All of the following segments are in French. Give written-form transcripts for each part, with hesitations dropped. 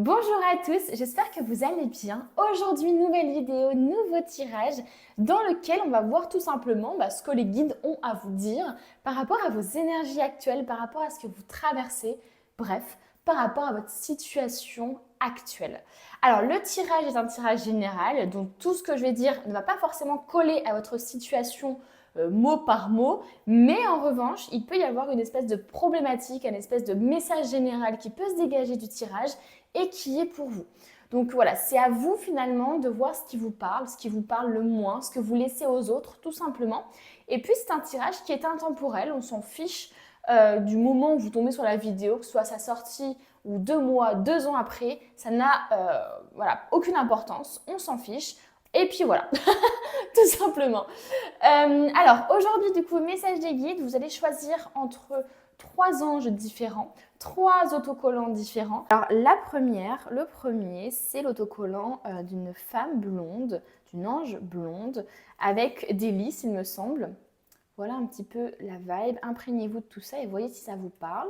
Bonjour à tous, j'espère que vous allez bien. Aujourd'hui, nouvelle vidéo, nouveau tirage dans lequel on va voir tout simplement ce que les guides ont à vous dire par rapport à vos énergies actuelles, par rapport à ce que vous traversez, bref, par rapport à votre situation actuelle. Alors, le tirage est un tirage général, donc tout ce que je vais dire ne va pas forcément coller à votre situation mot par mot, mais en revanche, il peut y avoir une espèce de problématique, une espèce de message général qui peut se dégager du tirage et qui est pour vous. Donc voilà, c'est à vous finalement de voir ce qui vous parle le moins, ce que vous laissez aux autres, tout simplement. Et puis c'est un tirage qui est intemporel, on s'en fiche du moment où vous tombez sur la vidéo, que ce soit à sa sortie ou 2 mois, 2 ans après, ça n'a aucune importance, on s'en fiche. Et puis voilà, tout simplement. Alors aujourd'hui, du coup, message des guides, vous allez choisir entre 3 anges différents, 3 autocollants différents. Alors le premier, c'est l'autocollant d'une femme blonde, d'une ange blonde, avec des lys, il me semble. Voilà un petit peu la vibe. Imprégnez-vous de tout ça et voyez si ça vous parle.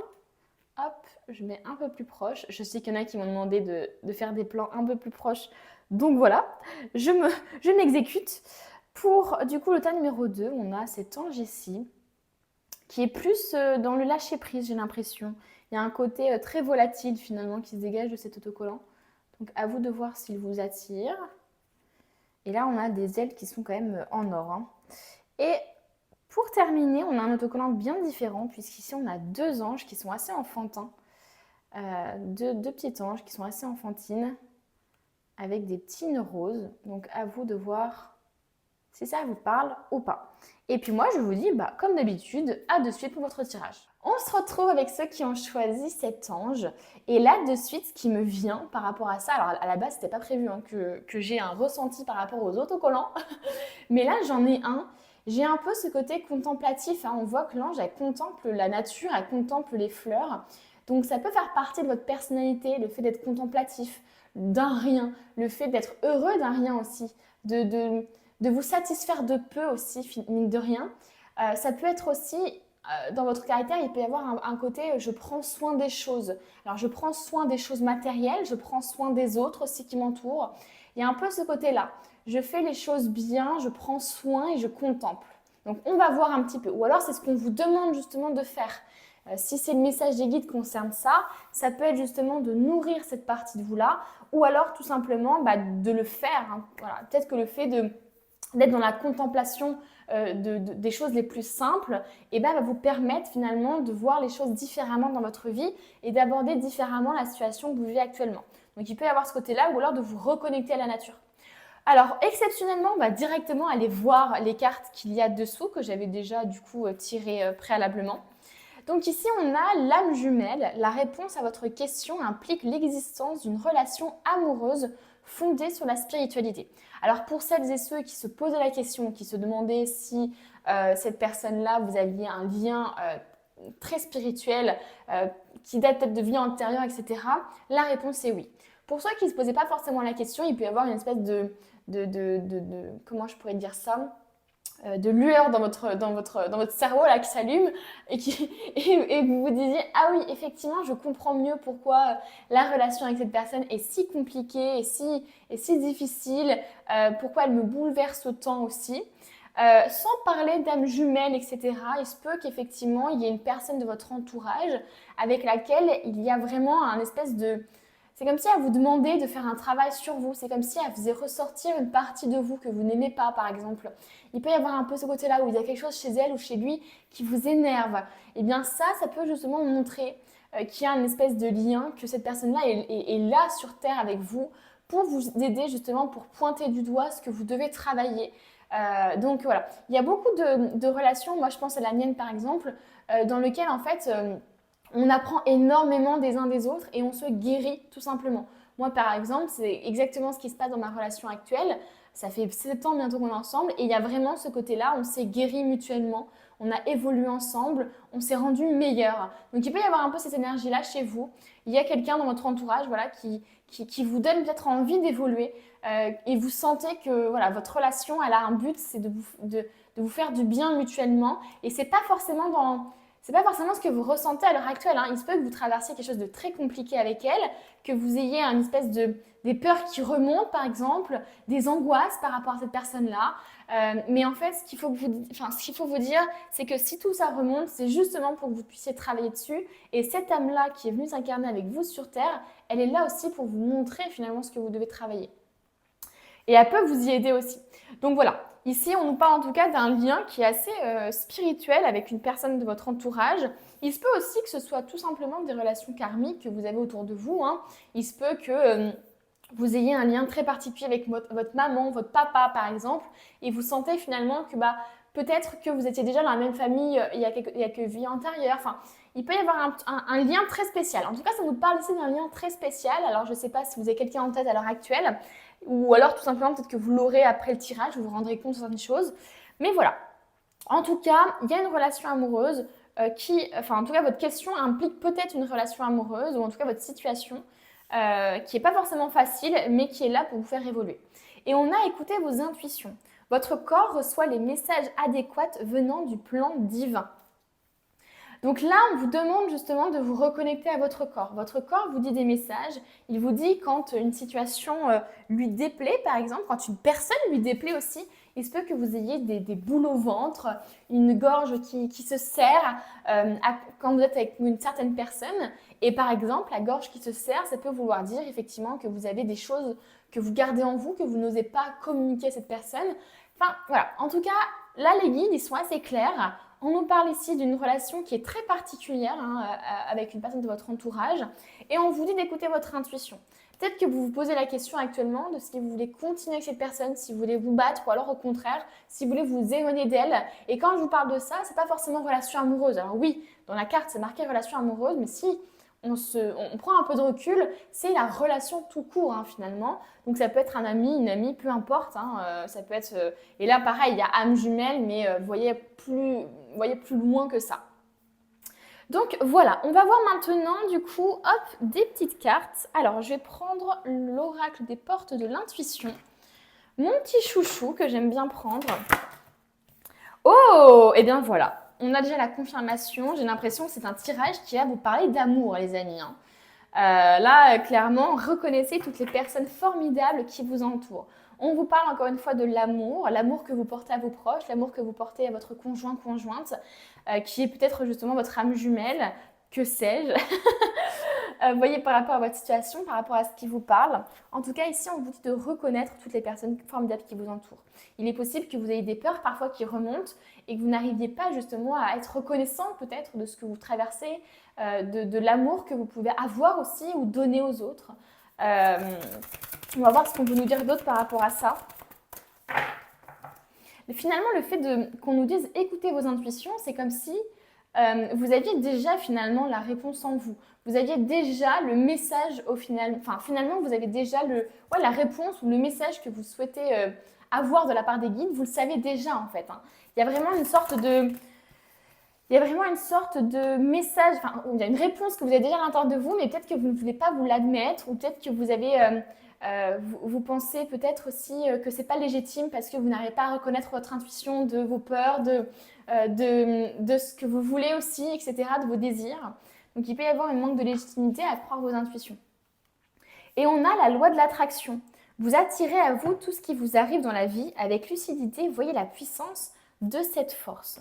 Hop, je mets un peu plus proche. Je sais qu'il y en a qui m'ont demandé de faire des plans un peu plus proches. Donc voilà, je m'exécute. Pour du coup le tas numéro 2, on a cet ange ici qui est plus dans le lâcher prise, j'ai l'impression. Il y a un côté très volatile finalement qui se dégage de cet autocollant. Donc à vous de voir s'il vous attire. Et là on a des ailes qui sont quand même en or. Hein. Et pour terminer, on a un autocollant bien différent puisqu'ici on a 2 anges qui sont assez enfantins. Deux petits anges qui sont assez enfantines avec des petits nœuds roses. Donc à vous de voir si ça vous parle ou pas. Et puis moi, je vous dis, comme d'habitude, à de suite pour votre tirage. On se retrouve avec ceux qui ont choisi cet ange. Et là, de suite, ce qui me vient par rapport à ça, alors à la base, c'était pas prévu que j'ai un ressenti par rapport aux autocollants. Mais là, j'en ai un. J'ai un peu ce côté contemplatif. Hein. On voit que l'ange, elle contemple la nature, elle contemple les fleurs. Donc ça peut faire partie de votre personnalité, le fait d'être contemplatif d'un rien, le fait d'être heureux d'un rien aussi, de vous satisfaire de peu aussi, mine de rien. Ça peut être aussi, dans votre caractère, il peut y avoir un côté je prends soin des choses. Alors je prends soin des choses matérielles, je prends soin des autres aussi qui m'entourent. Il y a un peu ce côté-là. Je fais les choses bien, je prends soin et je contemple. Donc on va voir un petit peu. Ou alors c'est ce qu'on vous demande justement de faire. Si c'est le message des guides concerne ça, ça peut être justement de nourrir cette partie de vous-là, ou alors tout simplement de le faire. Hein. Voilà. Peut-être que le fait d'être dans la contemplation des choses les plus simples, va vous permettre finalement de voir les choses différemment dans votre vie et d'aborder différemment la situation que vous vivez actuellement. Donc il peut y avoir ce côté-là, ou alors de vous reconnecter à la nature. Alors, exceptionnellement, on va directement aller voir les cartes qu'il y a dessous, que j'avais déjà du coup tirées préalablement. Donc ici, on a l'âme jumelle. La réponse à votre question implique l'existence d'une relation amoureuse fondée sur la spiritualité. Alors pour celles et ceux qui se posaient la question, qui se demandaient si cette personne-là, vous aviez un lien très spirituel, qui date peut-être de vie antérieure, etc., la réponse est oui. Pour ceux qui ne se posaient pas forcément la question, il peut y avoir une espèce de comment je pourrais dire ça, de lueur dans votre cerveau là, qui s'allume et vous vous disiez « Ah oui, effectivement, je comprends mieux pourquoi la relation avec cette personne est si compliquée et si difficile, pourquoi elle me bouleverse autant aussi. » Sans parler d'âme jumelle, etc., il se peut qu'effectivement, il y ait une personne de votre entourage avec laquelle il y a vraiment un espèce de... C'est comme si elle vous demandait de faire un travail sur vous. C'est comme si elle faisait ressortir une partie de vous que vous n'aimez pas, par exemple. Il peut y avoir un peu ce côté-là où il y a quelque chose chez elle ou chez lui qui vous énerve. Et bien ça peut justement montrer qu'il y a une espèce de lien, que cette personne-là est là sur Terre avec vous pour vous aider justement, pour pointer du doigt ce que vous devez travailler. Donc voilà, il y a beaucoup de relations, moi je pense à la mienne par exemple, dans lequel en fait... on apprend énormément des uns des autres et on se guérit tout simplement. Moi, par exemple, c'est exactement ce qui se passe dans ma relation actuelle. Ça fait 7 ans bientôt qu'on est ensemble et il y a vraiment ce côté-là, on s'est guéri mutuellement, on a évolué ensemble, on s'est rendu meilleur. Donc il peut y avoir un peu cette énergie-là chez vous. Il y a quelqu'un dans votre entourage qui vous donne peut-être envie d'évoluer et vous sentez que voilà, votre relation, elle a un but, c'est de vous faire du bien mutuellement. Et c'est pas forcément c'est pas forcément ce que vous ressentez à l'heure actuelle, hein. Il se peut que vous traversiez quelque chose de très compliqué avec elle, que vous ayez une espèce des peurs qui remontent par exemple, des angoisses par rapport à cette personne-là. Mais en fait, ce qu'il faut vous dire, c'est que si tout ça remonte, c'est justement pour que vous puissiez travailler dessus. Et cette âme-là qui est venue s'incarner avec vous sur Terre, elle est là aussi pour vous montrer finalement ce que vous devez travailler. Et elle peut vous y aider aussi. Donc voilà, ici on nous parle en tout cas d'un lien qui est assez spirituel avec une personne de votre entourage. Il se peut aussi que ce soit tout simplement des relations karmiques que vous avez autour de vous, hein. Il se peut que vous ayez un lien très particulier avec votre maman, votre papa par exemple, et vous sentez finalement que peut-être que vous étiez déjà dans la même famille il y a quelques vies antérieures. Enfin, il peut y avoir un lien très spécial. En tout cas, ça nous parle ici d'un lien très spécial. Alors, je ne sais pas si vous avez quelqu'un en tête à l'heure actuelle, ou alors tout simplement peut-être que vous l'aurez après le tirage, vous vous rendrez compte de certaines choses. Mais voilà. En tout cas, il y a une relation amoureuse en tout cas, votre question implique peut-être une relation amoureuse, ou en tout cas votre situation, qui n'est pas forcément facile, mais qui est là pour vous faire évoluer. Et on a écouté vos intuitions. Votre corps reçoit les messages adéquats venant du plan divin. Donc là, on vous demande justement de vous reconnecter à votre corps. Votre corps vous dit des messages. Il vous dit quand une situation lui déplaît, par exemple, quand une personne lui déplaît aussi. Il se peut que vous ayez des boules au ventre, une gorge qui se serre quand vous êtes avec une certaine personne. Et par exemple, la gorge qui se serre, ça peut vouloir dire effectivement que vous avez des choses que vous gardez en vous, que vous n'osez pas communiquer à cette personne. Enfin, voilà. En tout cas, là, les guides, ils sont assez clairs. On nous parle ici d'une relation qui est très particulière avec une personne de votre entourage et on vous dit d'écouter votre intuition. Peut-être que vous vous posez la question actuellement de si vous voulez continuer avec cette personne, si vous voulez vous battre ou alors au contraire, si vous voulez vous éloigner d'elle. Et quand je vous parle de ça, c'est pas forcément relation amoureuse. Alors oui, dans la carte, c'est marqué relation amoureuse, mais si on prend un peu de recul, c'est la relation tout court finalement. Donc ça peut être un ami, une amie, peu importe. Ça peut être, et là pareil, il y a âme jumelle, mais voyez plus loin que ça. Donc voilà, on va voir maintenant du coup, hop, des petites cartes. Alors je vais prendre l'oracle des portes de l'intuition. Mon petit chouchou que j'aime bien prendre. Oh, et bien voilà. On a déjà la confirmation. J'ai l'impression que c'est un tirage qui va vous parler d'amour, les amis. Là, clairement, reconnaissez toutes les personnes formidables qui vous entourent. On vous parle encore une fois de l'amour que vous portez à vos proches, l'amour que vous portez à votre conjoint, conjointe, qui est peut-être justement votre âme jumelle, que sais-je. Voyez par rapport à votre situation, par rapport à ce qui vous parle. En tout cas, ici, on vous dit de reconnaître toutes les personnes formidables qui vous entourent. Il est possible que vous ayez des peurs parfois qui remontent et que vous n'arriviez pas justement à être reconnaissant peut-être de ce que vous traversez, de l'amour que vous pouvez avoir aussi ou donner aux autres. On va voir ce qu'on peut nous dire d'autre par rapport à ça. Mais finalement, le fait qu'on nous dise écoutez vos intuitions, c'est comme si vous aviez déjà finalement la réponse en vous. Vous aviez déjà le message au final. Enfin, finalement, vous avez déjà la réponse ou le message que vous souhaitez avoir de la part des guides. Vous le savez déjà en fait. Il y a vraiment une sorte de... Il y a vraiment une sorte de message, enfin, il y a une réponse que vous avez déjà à l'intérieur de vous, mais peut-être que vous ne voulez pas vous l'admettre, ou peut-être que vous avez, vous pensez peut-être aussi que c'est pas légitime parce que vous n'arrivez pas à reconnaître votre intuition de vos peurs, de ce que vous voulez aussi, etc., de vos désirs. Donc il peut y avoir un manque de légitimité à croire vos intuitions. Et on a la loi de l'attraction. Vous attirez à vous tout ce qui vous arrive dans la vie avec lucidité. Voyez la puissance de cette force.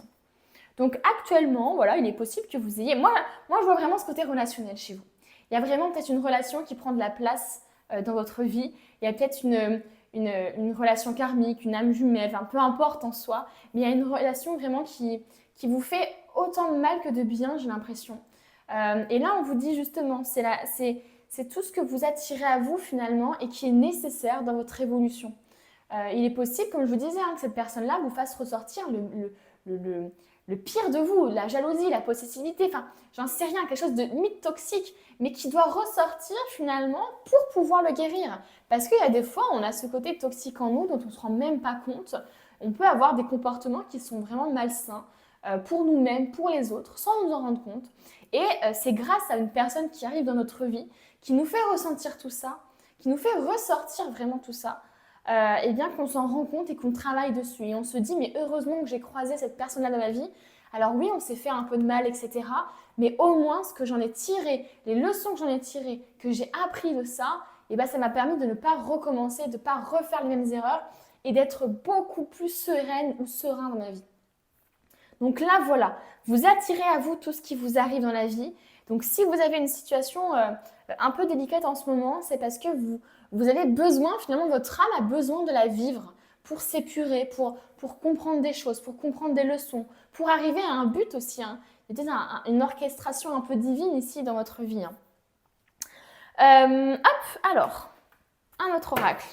Donc actuellement, voilà, il est possible que vous ayez... Moi, je vois vraiment ce côté relationnel chez vous. Il y a vraiment peut-être une relation qui prend de la place dans votre vie. Il y a peut-être une relation karmique, une âme jumelle, enfin, peu importe en soi. Mais il y a une relation vraiment qui vous fait autant de mal que de bien, j'ai l'impression. Et là, on vous dit justement, c'est tout ce que vous attirez à vous finalement et qui est nécessaire dans votre évolution. Il est possible, comme je vous disais, que cette personne-là vous fasse ressortir le pire de vous, la jalousie, la possessivité, enfin, j'en sais rien, quelque chose de limite toxique, mais qui doit ressortir finalement pour pouvoir le guérir. Parce qu'il y a des fois, on a ce côté toxique en nous dont on ne se rend même pas compte. On peut avoir des comportements qui sont vraiment malsains pour nous-mêmes, pour les autres, sans nous en rendre compte. Et c'est grâce à une personne qui arrive dans notre vie, qui nous fait ressentir tout ça, qui nous fait ressortir vraiment tout ça, et bien qu'on s'en rend compte et qu'on travaille dessus. Et on se dit, mais heureusement que j'ai croisé cette personne-là dans ma vie, Alors oui, on s'est fait un peu de mal, etc. Mais au moins, ce que j'en ai tiré, les leçons que j'en ai tirées, que j'ai appris de ça, et ben, ça m'a permis de ne pas recommencer, de ne pas refaire les mêmes erreurs et d'être beaucoup plus sereine ou serein dans ma vie. Donc là, voilà, vous attirez à vous tout ce qui vous arrive dans la vie. Donc si vous avez une situation un peu délicate en ce moment, c'est parce que vous avez besoin, finalement, votre âme a besoin de la vivre pour s'épurer, pour comprendre des choses, pour comprendre des leçons, pour arriver à un but aussi. Hein. Il y a peut-être une orchestration un peu divine ici dans votre vie. Hein. Alors, un autre oracle.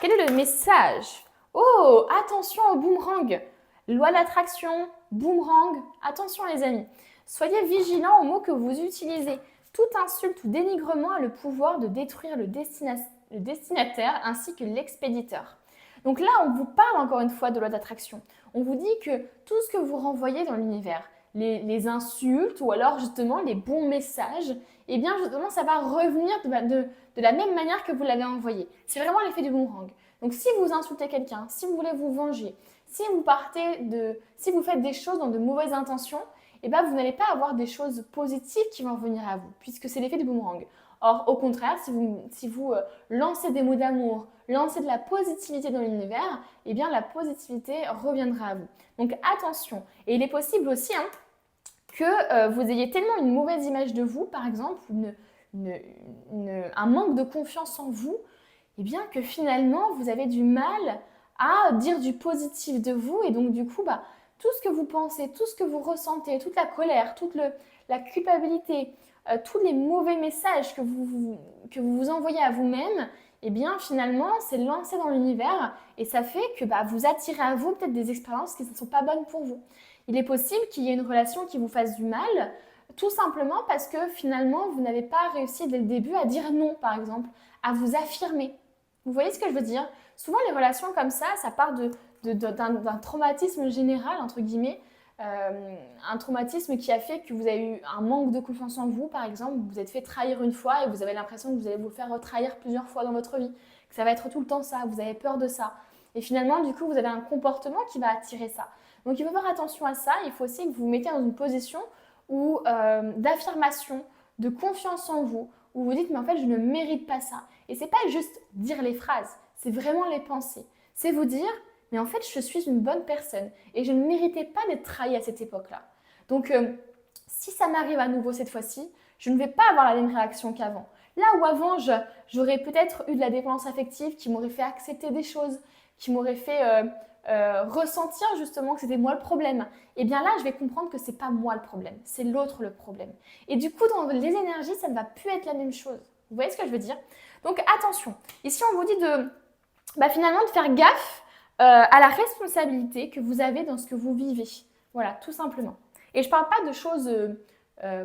Quel est le message? Oh, attention au boomerang. Loi d'attraction, boomerang. Attention les amis. Soyez vigilants aux mots que vous utilisez. Toute insulte ou dénigrement a le pouvoir de détruire le destinataire ainsi que l'expéditeur. Donc là, on vous parle encore une fois de loi d'attraction. On vous dit que tout ce que vous renvoyez dans l'univers, les insultes ou alors justement les bons messages, eh bien justement ça va revenir de la même manière que vous l'avez envoyé. C'est vraiment l'effet du boomerang. Donc si vous insultez quelqu'un, si vous voulez vous venger, si vous faites des choses dans de mauvaises intentions, eh bien vous n'allez pas avoir des choses positives qui vont revenir à vous, puisque c'est l'effet du boomerang. Or, au contraire, si vous lancez des mots d'amour, lancez de la positivité dans l'univers, eh bien la positivité reviendra à vous. Donc attention. Et il est possible aussi que vous ayez tellement une mauvaise image de vous, par exemple, un manque de confiance en vous, eh bien que finalement vous avez du mal à dire du positif de vous et donc du coup tout ce que vous pensez, tout ce que vous ressentez, toute la colère, toute la culpabilité, tous les mauvais messages que vous envoyez à vous-même, eh bien finalement c'est lancé dans l'univers et ça fait que vous attirez à vous peut-être des expériences qui ne sont pas bonnes pour vous. Il est possible qu'il y ait une relation qui vous fasse du mal, tout simplement parce que finalement vous n'avez pas réussi dès le début à dire non, par exemple, à vous affirmer. Vous voyez ce que je veux dire? Souvent les relations comme ça part d'un traumatisme général, entre guillemets, un traumatisme qui a fait que vous avez eu un manque de confiance en vous, par exemple, vous vous êtes fait trahir une fois et vous avez l'impression que vous allez vous faire retrahir plusieurs fois dans votre vie, que ça va être tout le temps ça, vous avez peur de ça. Et finalement, du coup, vous avez un comportement qui va attirer ça. Donc il faut faire attention à ça, il faut aussi que vous vous mettez dans une position d'affirmation, de confiance en vous, où vous dites mais en fait je ne mérite pas ça. Et c'est pas juste dire les phrases, c'est vraiment les penser. C'est vous dire mais en fait je suis une bonne personne et je ne méritais pas d'être trahie à cette époque-là. Donc si ça m'arrive à nouveau cette fois-ci, je ne vais pas avoir la même réaction qu'avant. Là où avant j'aurais peut-être eu de la dépendance affective qui m'aurait fait accepter des choses, qui m'aurait fait ressentir justement que c'était moi le problème, et bien là je vais comprendre que c'est pas moi le problème, c'est l'autre le problème. Et du coup dans les énergies ça ne va plus être la même chose. Vous voyez ce que je veux dire? Donc attention, ici on vous dit finalement de faire gaffe à la responsabilité que vous avez dans ce que vous vivez. Voilà, tout simplement. Et je parle pas de choses,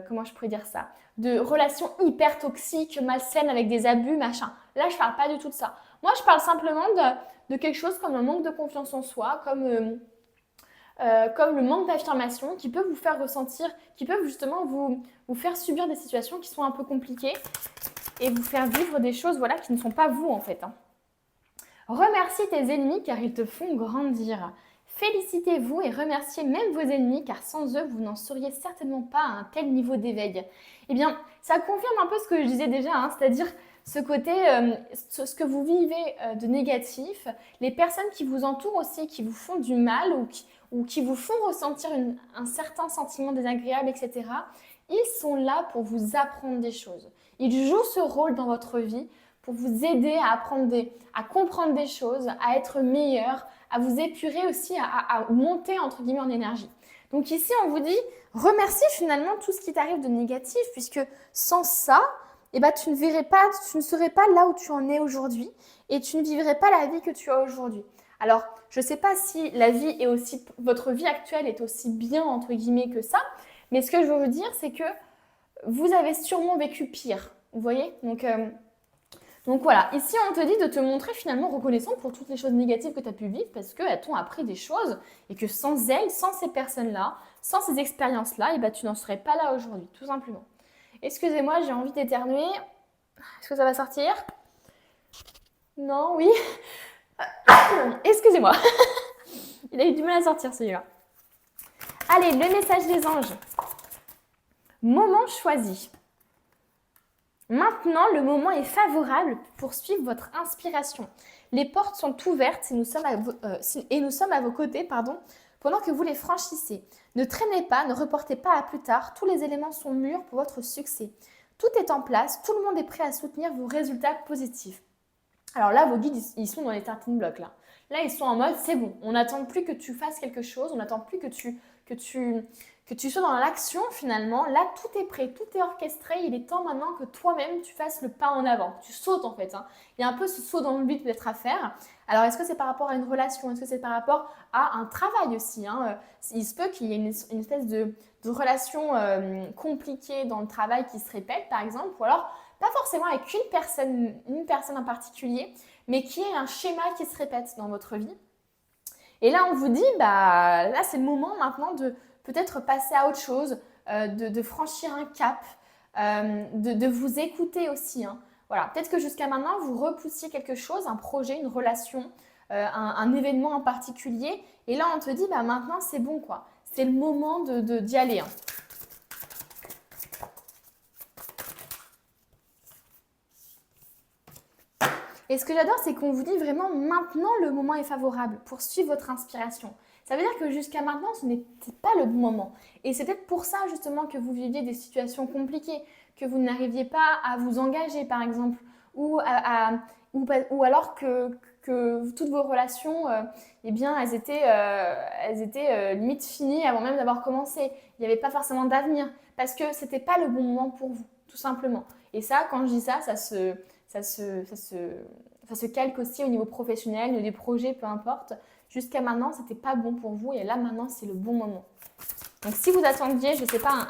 comment je pourrais dire ça, de relations hyper toxiques, malsaines avec des abus, machin. Là je parle pas du tout de ça. Moi je parle simplement de quelque chose comme un manque de confiance en soi, comme le manque d'affirmation qui peut vous faire ressentir, qui peut justement vous faire subir des situations qui sont un peu compliquées et vous faire vivre des choses qui ne sont pas vous en fait. Hein. Remercie tes ennemis car ils te font grandir. Félicitez-vous et remerciez même vos ennemis car sans eux, vous n'en seriez certainement pas à un tel niveau d'éveil. Eh bien, ça confirme un peu ce que je disais déjà, hein, c'est-à-dire ce côté, ce que vous vivez de négatif, les personnes qui vous entourent aussi, qui vous font du mal ou qui vous font ressentir un certain sentiment désagréable, etc., ils sont là pour vous apprendre des choses. Ils jouent ce rôle dans votre vie pour vous aider à comprendre des choses, à être meilleur, à vous épurer aussi, à monter entre guillemets en énergie. Donc ici, on vous dit, remercie finalement tout ce qui t'arrive de négatif, puisque sans ça, tu ne serais pas là où tu en es aujourd'hui et tu ne vivrais pas la vie que tu as aujourd'hui. Alors, je ne sais pas si votre vie actuelle est aussi bien, entre guillemets, que ça, mais ce que je veux vous dire, c'est que vous avez sûrement vécu pire, vous voyez ? Donc voilà, ici on te dit de te montrer finalement reconnaissant pour toutes les choses négatives que tu as pu vivre parce qu'elles t'ont appris des choses et que sans elles, sans ces personnes-là, sans ces expériences-là, tu n'en serais pas là aujourd'hui, tout simplement. Excusez-moi, j'ai envie d'éternuer. Est-ce que ça va sortir? Non, oui. Excusez-moi. Il a eu du mal à sortir celui-là. Allez, le message des anges. Moment choisi. Maintenant, le moment est favorable pour suivre votre inspiration. Les portes sont ouvertes et nous sommes à vos côtés, pendant que vous les franchissez. Ne traînez pas, ne reportez pas à plus tard. Tous les éléments sont mûrs pour votre succès. Tout est en place, tout le monde est prêt à soutenir vos résultats positifs. Alors là, vos guides, ils sont dans les starting blocks là. Là, ils sont en mode, c'est bon, on n'attend plus que tu fasses quelque chose, on n'attend plus que tu sois dans l'action finalement. Là, tout est prêt, tout est orchestré. Il est temps maintenant que toi-même, tu fasses le pas en avant, que tu sautes en fait. Il y a un peu ce saut dans le vide peut-être à faire. Alors, est-ce que c'est par rapport à une relation? Est-ce que c'est par rapport à un travail aussi? Il se peut qu'il y ait une espèce de relation compliquée dans le travail qui se répète par exemple, ou alors pas forcément avec une personne en particulier, mais qui est un schéma qui se répète dans votre vie. Et là, on vous dit, là, c'est le moment maintenant de peut-être passer à autre chose, de franchir un cap, de vous écouter aussi. Voilà, peut-être que jusqu'à maintenant, vous repoussiez quelque chose, un projet, une relation, un événement en particulier. Et là, on te dit, maintenant, c'est bon, quoi. C'est le moment d'y aller. Et ce que j'adore, c'est qu'on vous dit vraiment maintenant le moment est favorable pour suivre votre inspiration. Ça veut dire que jusqu'à maintenant, ce n'était pas le bon moment. Et c'est peut-être pour ça justement que vous viviez des situations compliquées, que vous n'arriviez pas à vous engager par exemple, ou alors que toutes vos relations, elles étaient limite finies avant même d'avoir commencé. Il n'y avait pas forcément d'avenir parce que ce n'était pas le bon moment pour vous, tout simplement. Et ça, quand je dis ça, ça se calque aussi au niveau professionnel, au niveau des projets, peu importe. Jusqu'à maintenant, c'était pas bon pour vous et là, maintenant, c'est le bon moment. Donc, si vous attendiez, je ne sais pas,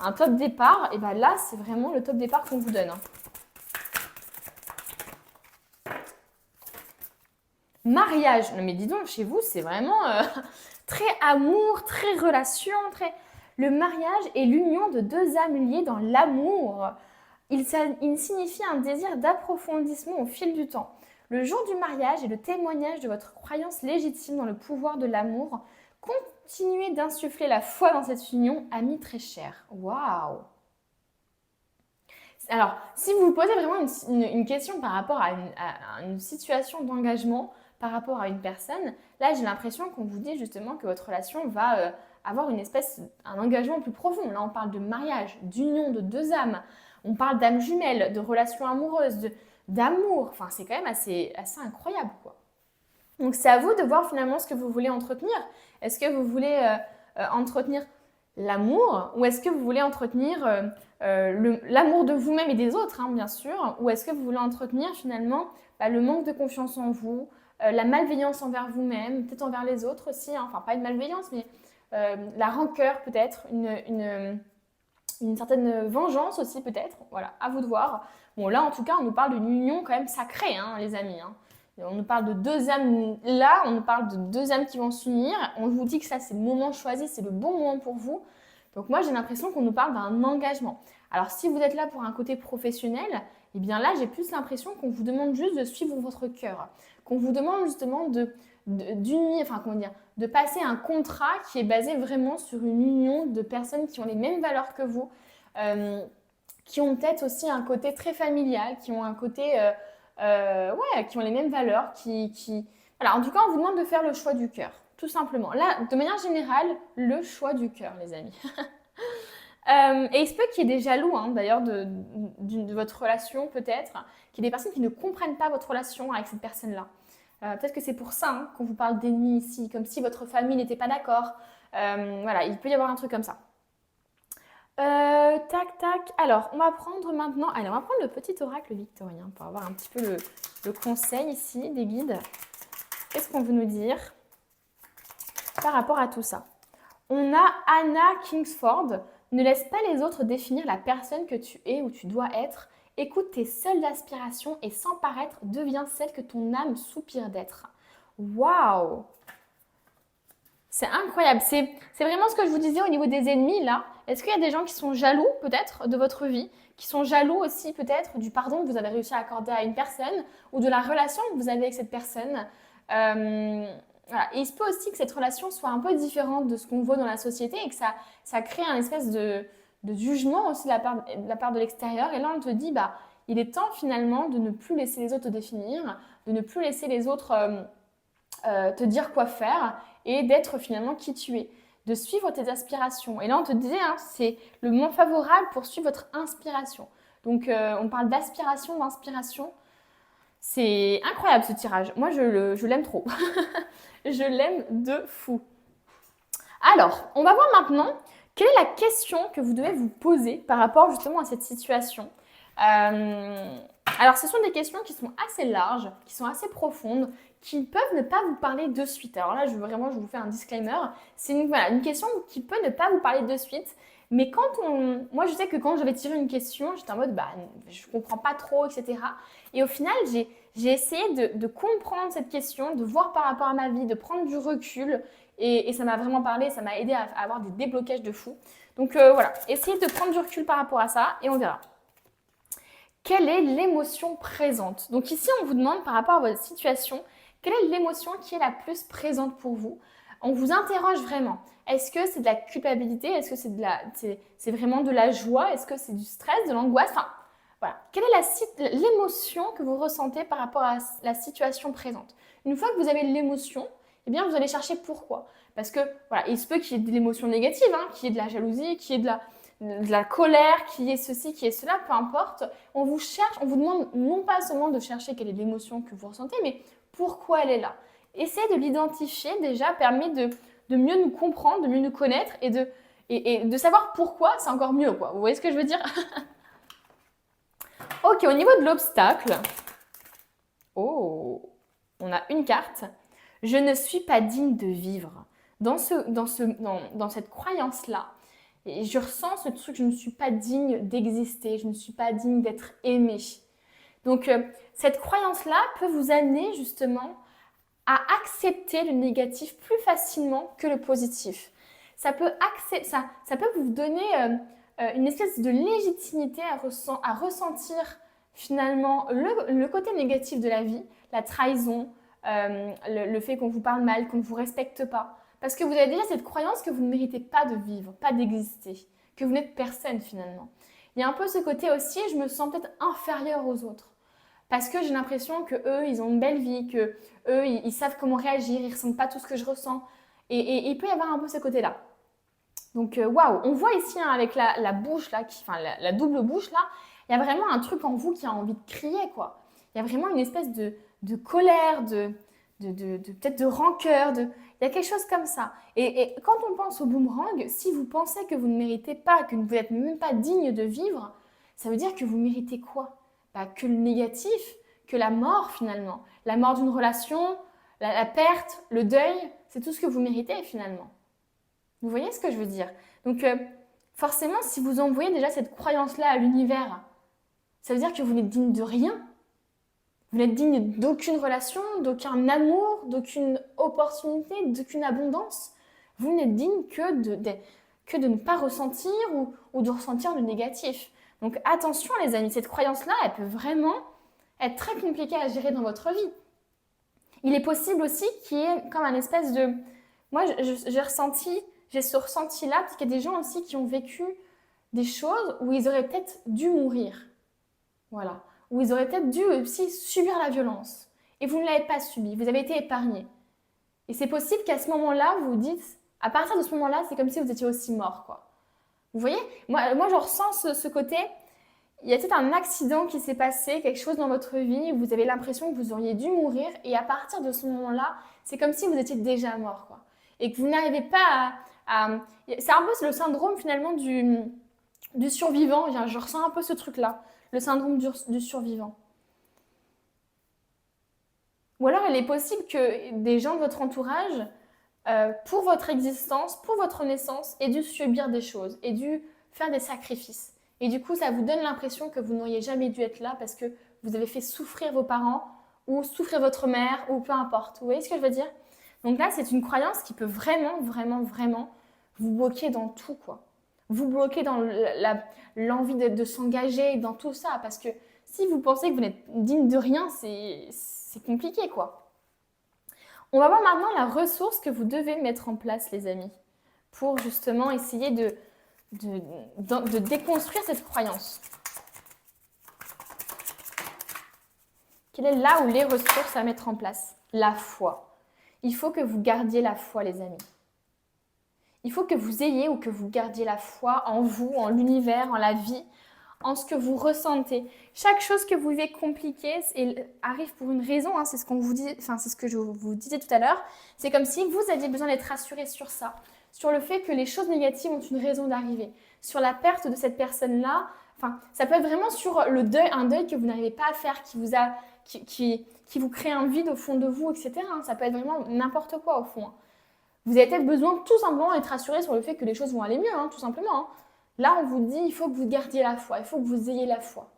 un top départ, et bien là, c'est vraiment le top départ qu'on vous donne. Mariage. Non, mais dis donc, chez vous, c'est vraiment très amour, très relation, très... Le mariage est l'union de deux âmes liées dans l'amour. Il signifie un désir d'approfondissement au fil du temps. Le jour du mariage est le témoignage de votre croyance légitime dans le pouvoir de l'amour. Continuez d'insuffler la foi dans cette union, amis très chers. Waouh! Alors, si vous vous posez vraiment une question par rapport à une situation d'engagement, par rapport à une personne, là, j'ai l'impression qu'on vous dit justement que votre relation va avoir un engagement plus profond. Là, on parle de mariage, d'union de deux âmes. On parle d'âmes jumelles, de relations amoureuses, d'amour. Enfin, c'est quand même assez incroyable, quoi. Donc, c'est à vous de voir finalement ce que vous voulez entretenir. Est-ce que vous voulez entretenir l'amour ou est-ce que vous voulez entretenir l'amour de vous-même et des autres, bien sûr, ou est-ce que vous voulez entretenir finalement le manque de confiance en vous, la malveillance envers vous-même, peut-être envers les autres aussi, enfin pas une malveillance, mais la rancœur peut-être, une certaine vengeance aussi peut-être, voilà, à vous de voir. Bon là en tout cas on nous parle d'une union quand même sacrée les amis. On nous parle de deux âmes là, on nous parle de deux âmes qui vont s'unir, on vous dit que ça c'est le moment choisi, c'est le bon moment pour vous. Donc moi j'ai l'impression qu'on nous parle d'un engagement. Alors si vous êtes là pour un côté professionnel, eh bien là j'ai plus l'impression qu'on vous demande juste de suivre votre cœur, qu'on vous demande justement de passer un contrat qui est basé vraiment sur une union de personnes qui ont les mêmes valeurs que vous, qui ont peut-être aussi un côté très familial, qui ont un côté, qui ont les mêmes valeurs, Voilà, en tout cas, on vous demande de faire le choix du cœur, tout simplement. Là, de manière générale, le choix du cœur, les amis. Et il se peut qu'il y ait des jaloux, d'ailleurs, de votre relation, peut-être, qu'il y ait des personnes qui ne comprennent pas votre relation avec cette personne-là. Peut-être que c'est pour ça qu'on vous parle d'ennemis ici, comme si votre famille n'était pas d'accord. Voilà, il peut y avoir un truc comme ça. Tac, tac. Alors, on va prendre maintenant... Allez, on va prendre le petit oracle victorien pour avoir un petit peu le conseil ici des guides. Qu'est-ce qu'on veut nous dire par rapport à tout ça? On a Anna Kingsford. Ne laisse pas les autres définir la personne que tu es ou tu dois être. Écoute tes seules aspirations et sans paraître, deviens celle que ton âme soupire d'être. Waouh! C'est incroyable. C'est vraiment ce que je vous disais au niveau des ennemis, là. Est-ce qu'il y a des gens qui sont jaloux, peut-être, de votre vie, qui sont jaloux aussi, peut-être, du pardon que vous avez réussi à accorder à une personne ou de la relation que vous avez avec cette personne Voilà. Et il se peut aussi que cette relation soit un peu différente de ce qu'on voit dans la société et que ça crée un espèce de jugement aussi de la part de l'extérieur. Et là, on te dit, bah, il est temps finalement de ne plus laisser les autres te définir, de ne plus laisser les autres te dire quoi faire et d'être finalement qui tu es, de suivre tes aspirations. Et là, on te disait, hein, c'est le moment favorable pour suivre votre inspiration. Donc, on parle d'aspiration, d'inspiration. C'est incroyable ce tirage. Moi, je l'aime trop. Je l'aime de fou. Alors, on va voir maintenant quelle est la question que vous devez vous poser par rapport justement à cette situation. Alors, ce sont des questions qui sont assez larges, qui sont assez profondes, qui peuvent ne pas vous parler de suite. Alors là, je vous fais un disclaimer. C'est une question qui peut ne pas vous parler de suite. Mais moi, je sais que quand j'avais tiré une question, j'étais en mode, bah, je comprends pas trop, etc. Et au final, j'ai essayé de comprendre cette question, de voir par rapport à ma vie, de prendre du recul. Et ça m'a vraiment parlé, ça m'a aidé à avoir des déblocages de fou. Donc voilà, essayez de prendre du recul par rapport à ça et on verra. Quelle est l'émotion présente? Donc ici, on vous demande par rapport à votre situation, quelle est l'émotion qui est la plus présente pour vous? On vous interroge vraiment. Est-ce que c'est de la culpabilité? Est-ce que c'est vraiment de la joie? Est-ce que c'est du stress, de l'angoisse? Enfin, voilà. Quelle est l'émotion que vous ressentez par rapport à la situation présente? Une fois que vous avez l'émotion, eh bien, vous allez chercher pourquoi. Parce que, voilà, il se peut qu'il y ait de l'émotion négative, hein, qu'il y ait de la jalousie, qu'il y ait de la colère, qu'il y ait ceci, qu'il y ait cela, peu importe. On vous demande non pas seulement de chercher quelle est l'émotion que vous ressentez, mais pourquoi elle est là. Essayer de l'identifier déjà permet de mieux nous comprendre, de mieux nous connaître et de savoir pourquoi, c'est encore mieux, quoi. Vous voyez ce que je veux dire? Ok, au niveau de l'obstacle, oh, on a une carte. Je ne suis pas digne de vivre. Dans cette croyance-là, je ressens ce truc, je ne suis pas digne d'exister, je ne suis pas digne d'être aimée. Donc, cette croyance-là peut vous amener justement à accepter le négatif plus facilement que le positif. Ça peut vous donner une espèce de légitimité à ressentir finalement le côté négatif de la vie, la trahison, le fait qu'on vous parle mal, qu'on ne vous respecte pas. Parce que vous avez déjà cette croyance que vous ne méritez pas de vivre, pas d'exister, que vous n'êtes personne finalement. Il y a un peu ce côté aussi, je me sens peut-être inférieure aux autres. Parce que j'ai l'impression que eux, ils ont une belle vie, que eux, ils savent comment réagir, ils ne ressentent pas tout ce que je ressens. Et il peut y avoir un peu ce côté-là. Donc, waouh, on voit ici hein, avec la bouche, là, la double bouche, là, il y a vraiment un truc en vous qui a envie de crier, quoi. Il y a vraiment une espèce de colère, peut-être de rancœur, il y a quelque chose comme ça. Et quand on pense au boomerang, si vous pensez que vous ne méritez pas, que vous n'êtes même pas digne de vivre, ça veut dire que vous méritez quoi? Bah, que le négatif, que la mort finalement. La mort d'une relation, la perte, le deuil, c'est tout ce que vous méritez finalement. Vous voyez ce que je veux dire? Donc forcément, si vous envoyez déjà cette croyance-là à l'univers, ça veut dire que vous n'êtes digne de rien. Vous n'êtes digne d'aucune relation, d'aucun amour, d'aucune opportunité, d'aucune abondance. Vous n'êtes digne que de ne pas ressentir ou de ressentir le négatif. Donc attention les amis, cette croyance-là, elle peut vraiment être très compliquée à gérer dans votre vie. Il est possible aussi qu'il y ait comme un espèce de... Moi, j'ai ce ressenti-là, parce qu'il y a des gens aussi qui ont vécu des choses où ils auraient peut-être dû mourir. Voilà. Où ils auraient peut-être dû aussi subir la violence. Et vous ne l'avez pas subi, vous avez été épargné. Et c'est possible qu'à ce moment-là, vous vous dites, à partir de ce moment-là, c'est comme si vous étiez aussi mort, quoi. Vous voyez? Moi, je ressens ce côté, il y a peut-être un accident qui s'est passé, quelque chose dans votre vie, vous avez l'impression que vous auriez dû mourir, et à partir de ce moment-là, c'est comme si vous étiez déjà mort, quoi. Et que vous n'arrivez pas c'est un peu le syndrome finalement du survivant, je ressens un peu ce truc-là, le syndrome du survivant. Ou alors il est possible que des gens de votre entourage, pour votre existence, pour votre naissance, aient dû subir des choses, aient dû faire des sacrifices. Et du coup, ça vous donne l'impression que vous n'auriez jamais dû être là parce que vous avez fait souffrir vos parents ou souffrir votre mère ou peu importe. Vous voyez ce que je veux dire? Donc là, c'est une croyance qui peut vraiment, vraiment, vraiment vous bloquer dans tout, quoi. Vous bloquer dans l'envie de s'engager dans tout ça. Parce que si vous pensez que vous n'êtes digne de rien, c'est compliqué, quoi. On va voir maintenant la ressource que vous devez mettre en place, les amis, pour justement essayer de déconstruire cette croyance. Quelle est là où les ressources à mettre en place? La foi. Il faut que vous gardiez la foi, les amis. Il faut que vous ayez ou que vous gardiez la foi en vous, en l'univers, en la vie, en ce que vous ressentez. Chaque chose que vous vivez compliquée arrive pour une raison, hein, c'est ce qu'on vous dit, enfin c'est ce que je vous disais tout à l'heure. C'est comme si vous aviez besoin d'être rassuré sur ça, sur le fait que les choses négatives ont une raison d'arriver, sur la perte de cette personne-là. Enfin, ça peut être vraiment sur le deuil, un deuil que vous n'arrivez pas à faire, qui vous crée un vide au fond de vous, etc. Ça peut être vraiment n'importe quoi au fond. Vous avez peut-être besoin tout simplement d'être rassuré sur le fait que les choses vont aller mieux, tout simplement. Là, on vous dit, il faut que vous gardiez la foi, il faut que vous ayez la foi.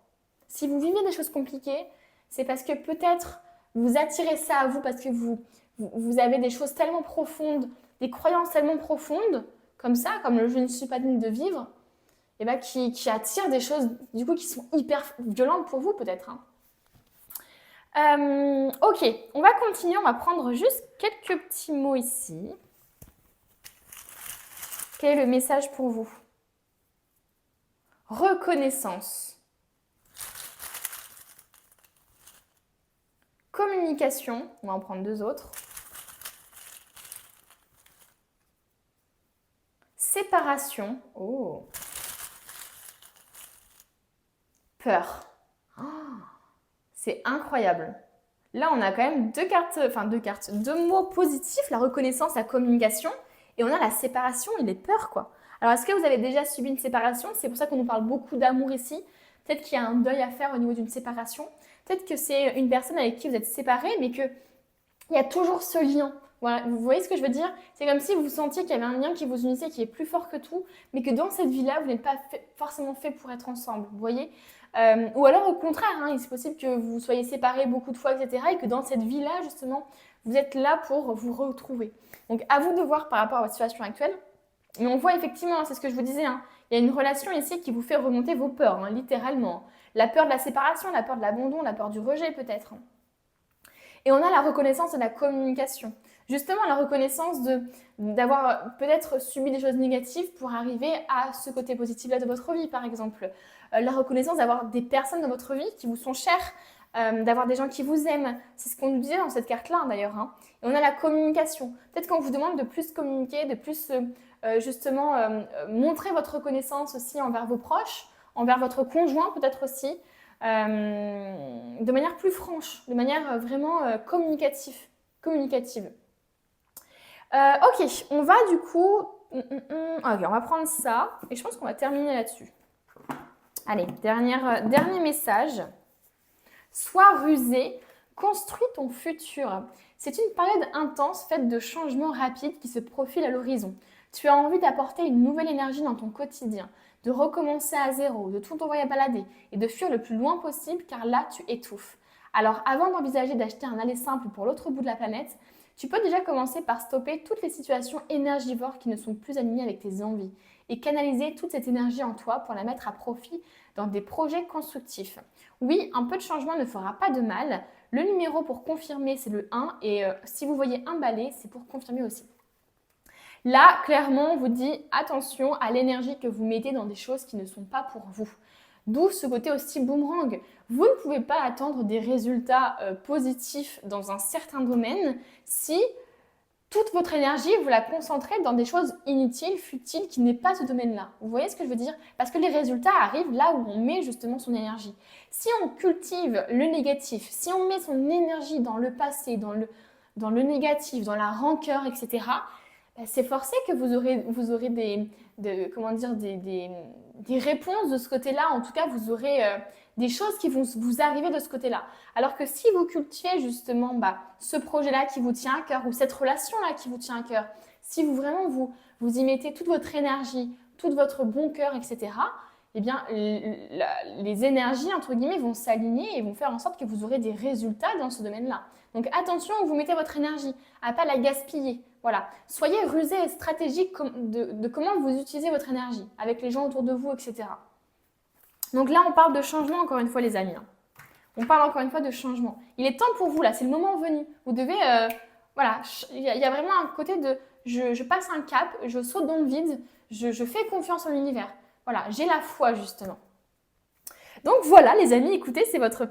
Si vous vivez des choses compliquées, c'est parce que peut-être vous attirez ça à vous, parce que vous avez des choses tellement profondes, des croyances tellement profondes, comme ça, comme le « je ne suis pas digne de vivre », et ben, qui attirent des choses du coup qui sont hyper violentes pour vous peut-être. Ok, on va continuer, on va prendre juste quelques petits mots ici. Quel est le message pour vous? Reconnaissance. Communication, on va en prendre deux autres. Séparation. Oh. Peur. Oh. C'est incroyable. Là, on a quand même deux mots positifs, la reconnaissance, la communication, et on a la séparation et les peurs, quoi. Alors, est-ce que vous avez déjà subi une séparation? C'est pour ça qu'on nous parle beaucoup d'amour ici. Peut-être qu'il y a un deuil à faire au niveau d'une séparation. Peut-être que c'est une personne avec qui vous êtes séparés, mais qu'il y a toujours ce lien. Voilà, vous voyez ce que je veux dire? C'est comme si vous sentiez qu'il y avait un lien qui vous unissait, qui est plus fort que tout, mais que dans cette vie-là, vous n'êtes pas forcément fait pour être ensemble. Vous voyez? Ou alors au contraire, il est possible que vous soyez séparés beaucoup de fois, etc. Et que dans cette vie-là, justement, vous êtes là pour vous retrouver. Donc à vous de voir par rapport à votre situation actuelle. Mais on voit effectivement, c'est ce que je vous disais, il y a une relation ici qui vous fait remonter vos peurs, littéralement. La peur de la séparation, la peur de l'abandon, la peur du rejet peut-être. Et on a la reconnaissance de la communication. Justement, la reconnaissance d'avoir peut-être subi des choses négatives pour arriver à ce côté positif-là de votre vie, par exemple. La reconnaissance d'avoir des personnes dans votre vie qui vous sont chères, d'avoir des gens qui vous aiment. C'est ce qu'on nous disait dans cette carte-là, d'ailleurs. Et on a la communication. Peut-être qu'on vous demande de plus communiquer, de plus montrer votre reconnaissance aussi envers vos proches, envers votre conjoint peut-être aussi, de manière plus franche, de manière vraiment communicative. Ok, on va du coup... Ok, on va prendre ça et je pense qu'on va terminer là-dessus. Allez, dernier message. Sois rusé, construis ton futur. C'est une période intense faite de changements rapides qui se profilent à l'horizon. Tu as envie d'apporter une nouvelle énergie dans ton quotidien, de recommencer à zéro, de tout envoyer à balader et de fuir le plus loin possible car là tu étouffes. Alors avant d'envisager d'acheter un aller simple pour l'autre bout de la planète, tu peux déjà commencer par stopper toutes les situations énergivores qui ne sont plus alignées avec tes envies et canaliser toute cette énergie en toi pour la mettre à profit dans des projets constructifs. Oui, un peu de changement ne fera pas de mal. Le numéro pour confirmer, c'est le 1 et si vous voyez un balai, c'est pour confirmer aussi. Là, clairement, on vous dit attention à l'énergie que vous mettez dans des choses qui ne sont pas pour vous. D'où ce côté aussi boomerang. Vous ne pouvez pas attendre des résultats positifs dans un certain domaine si toute votre énergie, vous la concentrez dans des choses inutiles, futiles, qui n'est pas ce domaine-là. Vous voyez ce que je veux dire? Parce que les résultats arrivent là où on met justement son énergie. Si on cultive le négatif, si on met son énergie dans le passé, dans le négatif, dans la rancœur, etc., c'est forcé que vous aurez des réponses de ce côté-là. En tout cas, vous aurez des choses qui vont vous arriver de ce côté-là. Alors que si vous cultivez justement ce projet-là qui vous tient à cœur ou cette relation-là qui vous tient à cœur, si vous vraiment vous y mettez toute votre énergie, tout votre bon cœur, etc., eh bien, les énergies, entre guillemets, vont s'aligner et vont faire en sorte que vous aurez des résultats dans ce domaine-là. Donc attention où vous mettez votre énergie, à ne pas la gaspiller. Voilà. Soyez rusé et stratégique de comment vous utilisez votre énergie avec les gens autour de vous, etc. Donc là, on parle de changement encore une fois, les amis. On parle encore une fois de changement. Il est temps pour vous, là, c'est le moment venu. Vous devez voilà, il y a vraiment un côté de je passe un cap, je saute dans le vide, je fais confiance en l'univers. Voilà, j'ai la foi justement. Donc voilà les amis, écoutez, c'était votre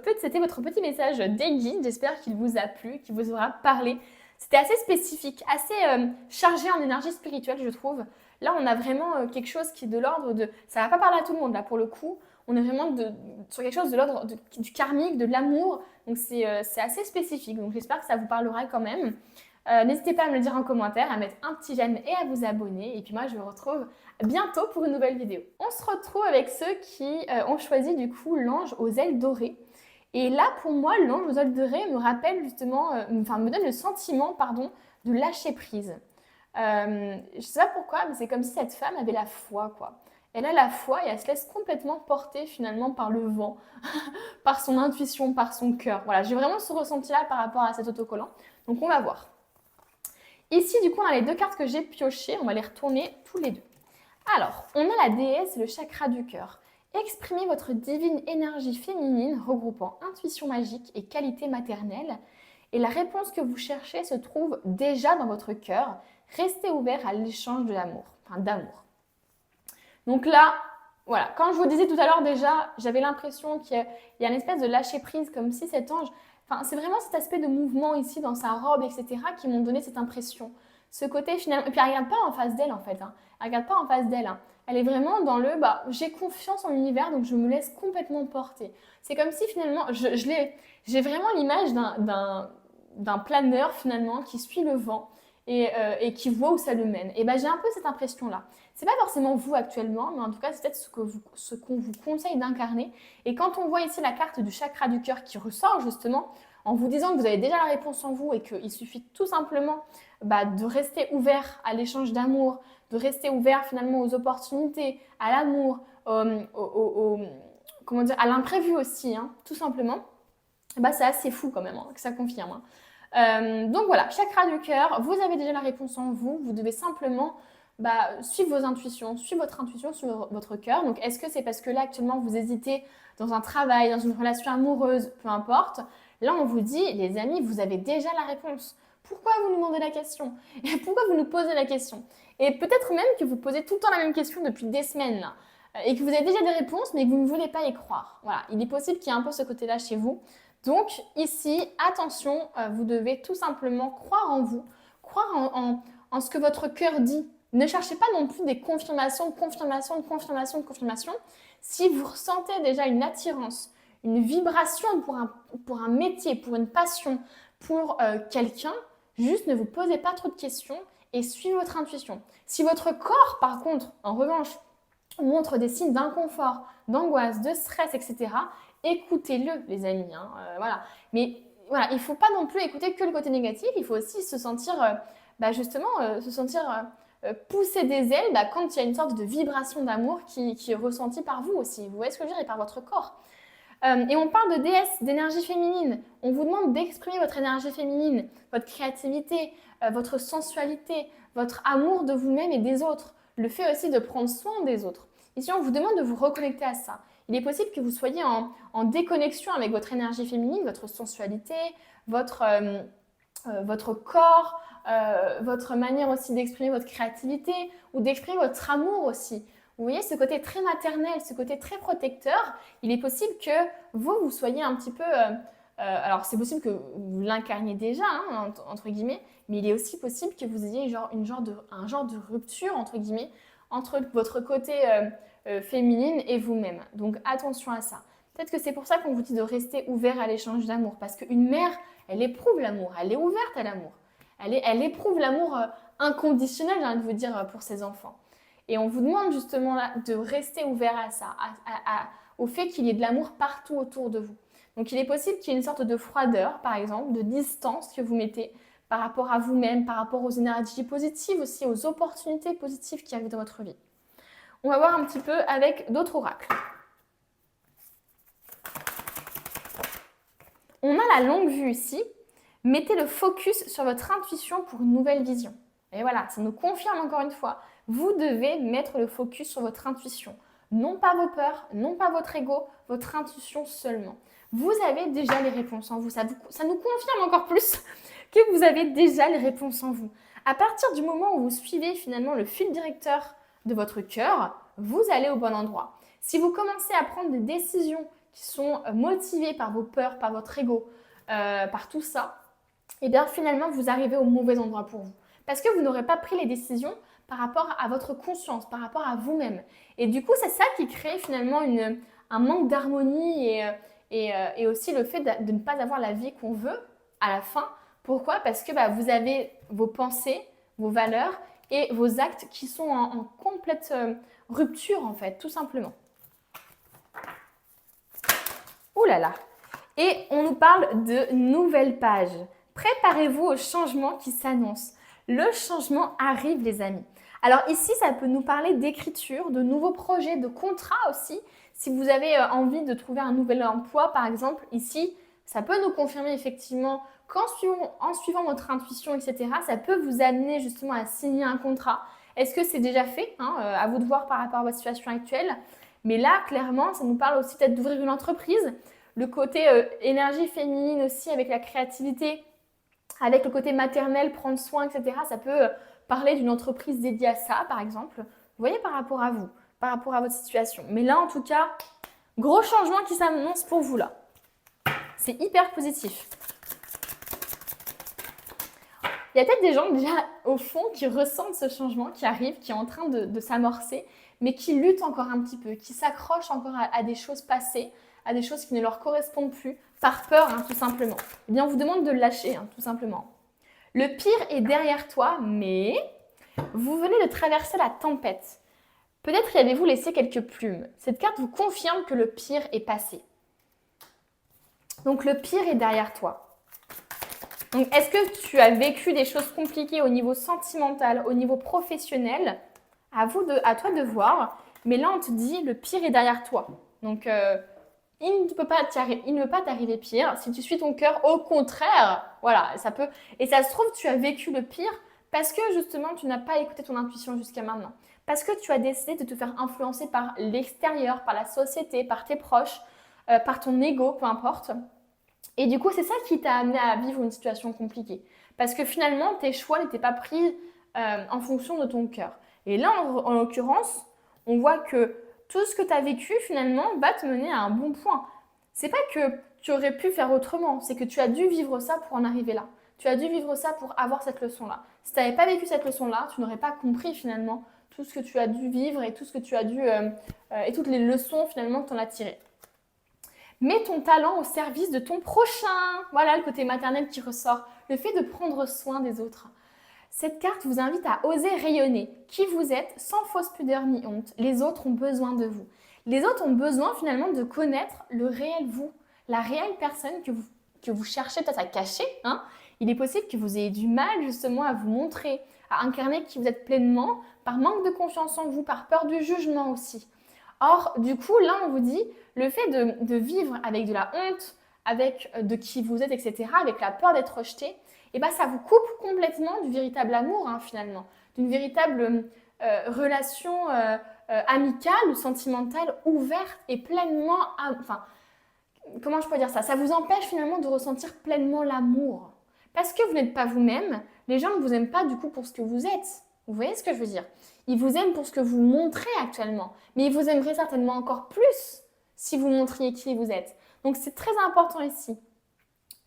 petit message des guides. J'espère qu'il vous a plu, qu'il vous aura parlé. C'était assez spécifique, assez chargé en énergie spirituelle, je trouve. Là, on a vraiment quelque chose qui est de l'ordre de... Ça ne va pas parler à tout le monde, là, pour le coup. On est vraiment sur quelque chose de l'ordre du karmique, de l'amour. Donc, c'est assez spécifique. Donc, j'espère que ça vous parlera quand même. N'hésitez pas à me le dire en commentaire, à mettre un petit j'aime et à vous abonner. Et puis moi, je vous retrouve bientôt pour une nouvelle vidéo. On se retrouve avec ceux qui ont choisi du coup l'ange aux ailes dorées. Et là, pour moi, l'ange aux ailes dorées me rappelle justement, me donne le sentiment, pardon, de lâcher prise. Je sais pas pourquoi, mais c'est comme si cette femme avait la foi, quoi. Elle a la foi et elle se laisse complètement porter finalement par le vent, par son intuition, par son cœur. Voilà, j'ai vraiment ce ressenti-là par rapport à cet autocollant. Donc on va voir. Ici, du coup, on a les deux cartes que j'ai piochées. On va les retourner tous les deux. Alors, on a la déesse et le chakra du cœur. Exprimez votre divine énergie féminine regroupant intuition magique et qualité maternelle. Et la réponse que vous cherchez se trouve déjà dans votre cœur. Restez ouvert à l'échange de l'amour, d'amour. Donc là, voilà, quand je vous disais tout à l'heure déjà, j'avais l'impression qu'il y a une espèce de lâcher prise, comme si cet ange... c'est vraiment cet aspect de mouvement ici dans sa robe, etc., qui m'ont donné cette impression. Ce côté finalement... Et puis elle regarde pas en face d'elle, en fait. Elle regarde pas en face d'elle. Elle est vraiment dans le... j'ai confiance en l'univers, donc je me laisse complètement porter. C'est comme si finalement... J'ai vraiment l'image d'un planeur, finalement, qui suit le vent et qui voit où ça le mène. Et j'ai un peu cette impression-là. C'est pas forcément vous actuellement, mais en tout cas, c'est peut-être ce qu'on vous conseille d'incarner. Et quand on voit ici la carte du chakra du cœur qui ressort justement, en vous disant que vous avez déjà la réponse en vous et qu'il suffit tout simplement de rester ouvert à l'échange d'amour, de rester ouvert finalement aux opportunités, à l'amour, comment dire, à l'imprévu aussi, tout simplement, c'est assez fou quand même que ça confirme. Donc voilà, chakra du cœur, vous avez déjà la réponse en vous, vous devez simplement suivre vos intuitions, suivre votre intuition, suivre votre cœur. Donc est-ce que c'est parce que là actuellement vous hésitez dans un travail, dans une relation amoureuse, peu importe. Là on vous dit, les amis, vous avez déjà la réponse. Pourquoi vous nous demandez la question? Et pourquoi vous nous posez la question? Et peut-être même que vous posez tout le temps la même question depuis des semaines là, et que vous avez déjà des réponses mais que vous ne voulez pas y croire. Voilà, il est possible qu'il y ait un peu ce côté-là chez vous. Donc ici, attention, vous devez tout simplement croire en vous, croire en ce que votre cœur dit. Ne cherchez pas non plus des confirmations, de confirmation, de confirmation, de confirmation. Si vous ressentez déjà une attirance, une vibration pour un métier, pour une passion, pour quelqu'un, juste ne vous posez pas trop de questions et suivez votre intuition. Si votre corps, par contre, en revanche, montre des signes d'inconfort, d'angoisse, de stress, etc., écoutez-le, les amis. Voilà. Mais voilà, il ne faut pas non plus écouter que le côté négatif, il faut aussi se sentir, pousser des ailes quand il y a une sorte de vibration d'amour qui est ressentie par vous aussi. Vous voyez ce que je veux dire, et par votre corps. Et on parle de déesse, d'énergie féminine. On vous demande d'exprimer votre énergie féminine, votre créativité, votre sensualité, votre amour de vous-même et des autres. Le fait aussi de prendre soin des autres. Ici, on vous demande de vous reconnecter à ça. Il est possible que vous soyez en déconnexion avec votre énergie féminine, votre sensualité, votre corps, votre manière aussi d'exprimer votre créativité ou d'exprimer votre amour aussi. Vous voyez, ce côté très maternel, ce côté très protecteur, il est possible que vous soyez un petit peu... alors, c'est possible que vous l'incarniez déjà, entre guillemets, mais il est aussi possible que vous ayez un genre de rupture, entre guillemets, entre votre côté féminine et vous-même. Donc, attention à ça. Peut-être que c'est pour ça qu'on vous dit de rester ouvert à l'échange d'amour, parce qu'une mère, elle éprouve l'amour, elle est ouverte à l'amour. Elle éprouve l'amour inconditionnel, j'ai envie de vous dire, pour ses enfants. Et on vous demande justement là, de rester ouvert à ça, au fait qu'il y ait de l'amour partout autour de vous. Donc il est possible qu'il y ait une sorte de froideur, par exemple, de distance que vous mettez par rapport à vous-même, par rapport aux énergies positives aussi, aux opportunités positives qui arrivent dans votre vie. On va voir un petit peu avec d'autres oracles. On a la longue vue ici. Mettez le focus sur votre intuition pour une nouvelle vision. Et voilà, ça nous confirme encore une fois. Vous devez mettre le focus sur votre intuition. Non pas vos peurs, non pas votre ego, votre intuition seulement. vous avez déjà les réponses en vous. Ça nous confirme encore plus que vous avez déjà les réponses en vous. À partir du moment où vous suivez finalement le fil directeur de votre cœur, vous allez au bon endroit. Si vous commencez à prendre des décisions qui sont motivées par vos peurs, par votre ego, par tout ça, et bien finalement vous arrivez au mauvais endroit pour vous. Parce que vous n'aurez pas pris les décisions par rapport à votre conscience, par rapport à vous-même. Et du coup, c'est ça qui crée finalement un manque d'harmonie et aussi le fait de ne pas avoir la vie qu'on veut à la fin. Pourquoi? Parce que vous avez vos pensées, vos valeurs et vos actes qui sont en complète rupture en fait, tout simplement. Ouh là là! Et on nous parle de nouvelles pages. Préparez-vous au changement qui s'annonce. Le changement arrive, les amis. Alors ici, ça peut nous parler d'écriture, de nouveaux projets, de contrats aussi. Si vous avez envie de trouver un nouvel emploi, par exemple, ici, ça peut nous confirmer effectivement qu'en suivant votre intuition, etc., ça peut vous amener justement à signer un contrat. Est-ce que c'est déjà fait, à vous de voir par rapport à votre situation actuelle. Mais là, clairement, ça nous parle aussi peut-être d'ouvrir une entreprise. Le côté énergie féminine aussi avec la créativité, avec le côté maternel, prendre soin, etc. Ça peut parler d'une entreprise dédiée à ça, par exemple. Vous voyez, par rapport à vous, par rapport à votre situation. Mais là, en tout cas, gros changement qui s'annonce pour vous là. C'est hyper positif. Il y a peut-être des gens déjà au fond qui ressentent ce changement qui arrive, qui est en train de s'amorcer, mais qui luttent encore un petit peu, qui s'accrochent encore à des choses passées, à des choses qui ne leur correspondent plus, par peur, tout simplement. Eh bien, on vous demande de le lâcher, tout simplement. Le pire est derrière toi, mais vous venez de traverser la tempête. Peut-être y avez-vous laissé quelques plumes. Cette carte vous confirme que le pire est passé. Donc, le pire est derrière toi. Donc, est-ce que tu as vécu des choses compliquées au niveau sentimental, au niveau professionnel? À toi de voir. Mais là, on te dit, le pire est derrière toi. Donc, il ne peut pas t'arriver pire. Si tu suis ton cœur, au contraire, voilà, ça peut. Et ça se trouve, tu as vécu le pire parce que justement, tu n'as pas écouté ton intuition jusqu'à maintenant. Parce que tu as décidé de te faire influencer par l'extérieur, par la société, par tes proches, par ton ego, peu importe. Et du coup, c'est ça qui t'a amené à vivre une situation compliquée. Parce que finalement, tes choix n'étaient pas pris en fonction de ton cœur. Et là, en l'occurrence, on voit que tout ce que tu as vécu, finalement, va te mener à un bon point. C'est pas que tu aurais pu faire autrement, c'est que tu as dû vivre ça pour en arriver là. Tu as dû vivre ça pour avoir cette leçon-là. Si tu n'avais pas vécu cette leçon-là, tu n'aurais pas compris finalement tout ce que tu as dû vivre et tout ce que tu as dû et toutes les leçons finalement que tu en as tirées. Mets ton talent au service de ton prochain. Voilà le côté maternel qui ressort. Le fait de prendre soin des autres. Cette carte vous invite à oser rayonner qui vous êtes sans fausse pudeur ni honte. Les autres ont besoin de vous. Les autres ont besoin finalement de connaître le réel vous, la réelle personne que vous cherchez peut-être à cacher. Il est possible que vous ayez du mal justement à vous montrer, à incarner qui vous êtes pleinement, par manque de confiance en vous, par peur du jugement aussi. Or, du coup, là, on vous dit, le fait de vivre avec de la honte, avec de qui vous êtes, etc., avec la peur d'être rejeté, ça vous coupe complètement du véritable amour, finalement, d'une véritable relation amicale ou sentimentale, ouverte et pleinement... comment je peux dire ça? Ça vous empêche finalement de ressentir pleinement l'amour. Parce que vous n'êtes pas vous-même, les gens ne vous aiment pas du coup pour ce que vous êtes. Vous voyez ce que je veux dire? Ils vous aiment pour ce que vous montrez actuellement, mais ils vous aimeraient certainement encore plus si vous montriez qui vous êtes. Donc c'est très important ici.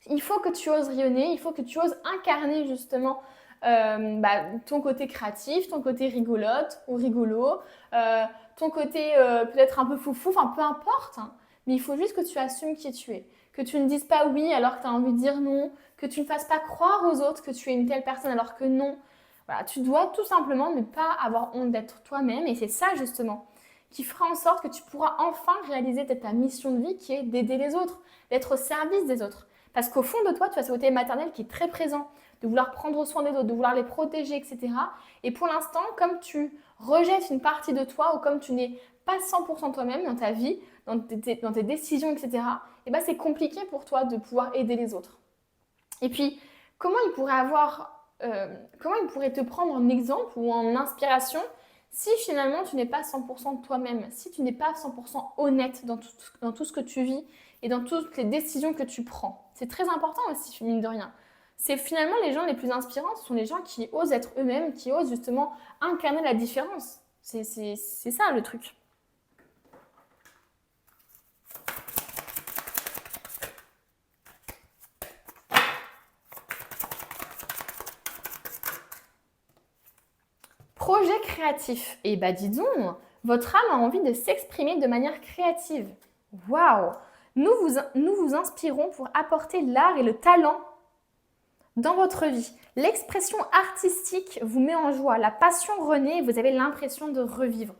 Il faut que tu oses rayonner, il faut que tu oses incarner justement ton côté créatif, ton côté rigolote ou rigolo, ton côté peut-être un peu foufou, peu importe. Mais il faut juste que tu assumes qui tu es. Que tu ne dises pas oui alors que tu as envie de dire non, que tu ne fasses pas croire aux autres que tu es une telle personne alors que non. Voilà, tu dois tout simplement ne pas avoir honte d'être toi-même et c'est ça justement qui fera en sorte que tu pourras enfin réaliser ta mission de vie qui est d'aider les autres, d'être au service des autres. Parce qu'au fond de toi, tu as ce côté maternel qui est très présent, de vouloir prendre soin des autres, de vouloir les protéger, etc. Et pour l'instant, comme tu rejettes une partie de toi ou comme tu n'es pas 100% toi-même dans ta vie, dans tes décisions, etc., c'est compliqué pour toi de pouvoir aider les autres. Et puis, comment il pourrait te prendre en exemple ou en inspiration si finalement tu n'es pas 100% toi-même, si tu n'es pas 100% honnête dans tout ce que tu vis et dans toutes les décisions que tu prends. C'est très important aussi, mine de rien. C'est finalement les gens les plus inspirants, ce sont les gens qui osent être eux-mêmes, qui osent justement incarner la différence. C'est ça le truc. Projet créatif. Eh ben dis donc, votre âme a envie de s'exprimer de manière créative. Waouh! Nous vous inspirons pour apporter l'art et le talent dans votre vie. L'expression artistique vous met en joie. La passion renaît et vous avez l'impression de revivre.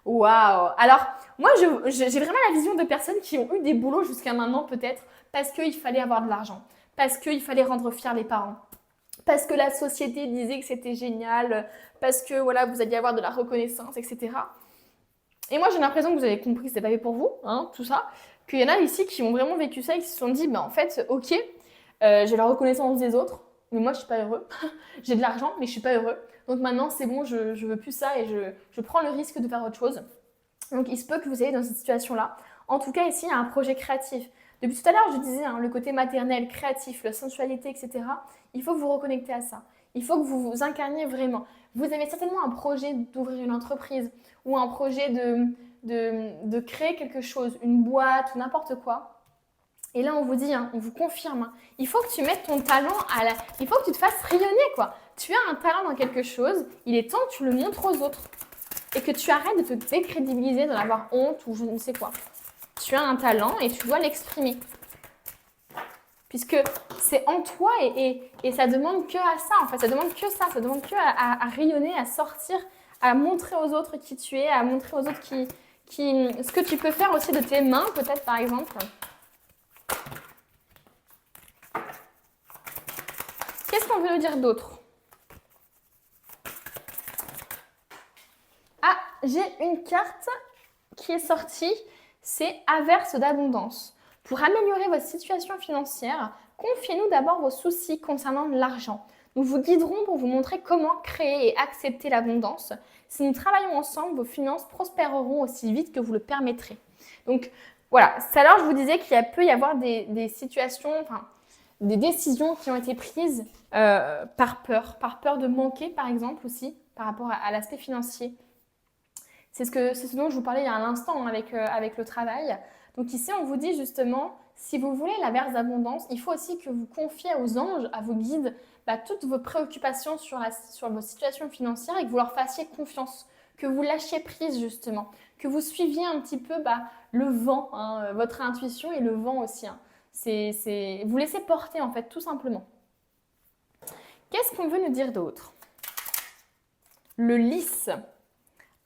Waouh! Alors, moi, j'ai vraiment la vision de personnes qui ont eu des boulots jusqu'à maintenant, peut-être, parce qu'il fallait avoir de l'argent, parce qu'il fallait rendre fiers les parents, parce que la société disait que c'était génial, parce que voilà, vous alliez avoir de la reconnaissance, etc. Et moi, j'ai l'impression que vous avez compris que c'est pas fait pour vous, hein, tout ça, qu'il y en a ici qui ont vraiment vécu ça et qui se sont dit, en fait, ok, j'ai la reconnaissance des autres, mais moi, je suis pas heureux. J'ai de l'argent, mais je suis pas heureux. Donc maintenant, c'est bon, je veux plus ça et je prends le risque de faire autre chose. Donc, il se peut que vous ayez dans cette situation-là. En tout cas, ici, il y a un projet créatif. Depuis tout à l'heure, je disais, le côté maternel, créatif, la sensualité, etc. Il faut que vous reconnectez à ça. Il faut que vous vous incarniez vraiment. Vous avez certainement un projet d'ouvrir une entreprise ou un projet de créer quelque chose, une boîte ou n'importe quoi. Et là, on vous dit, on vous confirme, il faut que tu mettes ton talent il faut que tu te fasses rayonner, quoi. Tu as un talent dans quelque chose, il est temps que tu le montres aux autres. Et que tu arrêtes de te décrédibiliser, d'en avoir honte ou je ne sais quoi. Tu as un talent et tu dois l'exprimer. Puisque c'est en toi et ça demande que à ça, en fait. Ça demande que ça, ça demande que à rayonner, à sortir, à montrer aux autres qui tu es, à montrer aux autres ce que tu peux faire aussi de tes mains, peut-être, par exemple. Qu'est-ce qu'on veut nous dire d'autre? Ah, j'ai une carte qui est sortie, c'est Averse d'abondance. Pour améliorer votre situation financière, confiez-nous d'abord vos soucis concernant l'argent. Nous vous guiderons pour vous montrer comment créer et accepter l'abondance. Si nous travaillons ensemble, vos finances prospéreront aussi vite que vous le permettrez. Donc voilà, tout à l'heure je vous disais qu'il peut y avoir des situations, des décisions qui ont été prises par peur de manquer par exemple aussi, par rapport à l'aspect financier. C'est ce dont je vous parlais il y a un instant avec le travail. Donc ici, on vous dit justement, si vous voulez la verse d'abondance, il faut aussi que vous confiez aux anges, à vos guides, toutes vos préoccupations sur vos situations financières et que vous leur fassiez confiance, que vous lâchiez prise justement, que vous suiviez un petit peu le vent, votre intuition et le vent aussi. Vous laissez porter en fait, tout simplement. Qu'est-ce qu'on veut nous dire d'autre? Le lys.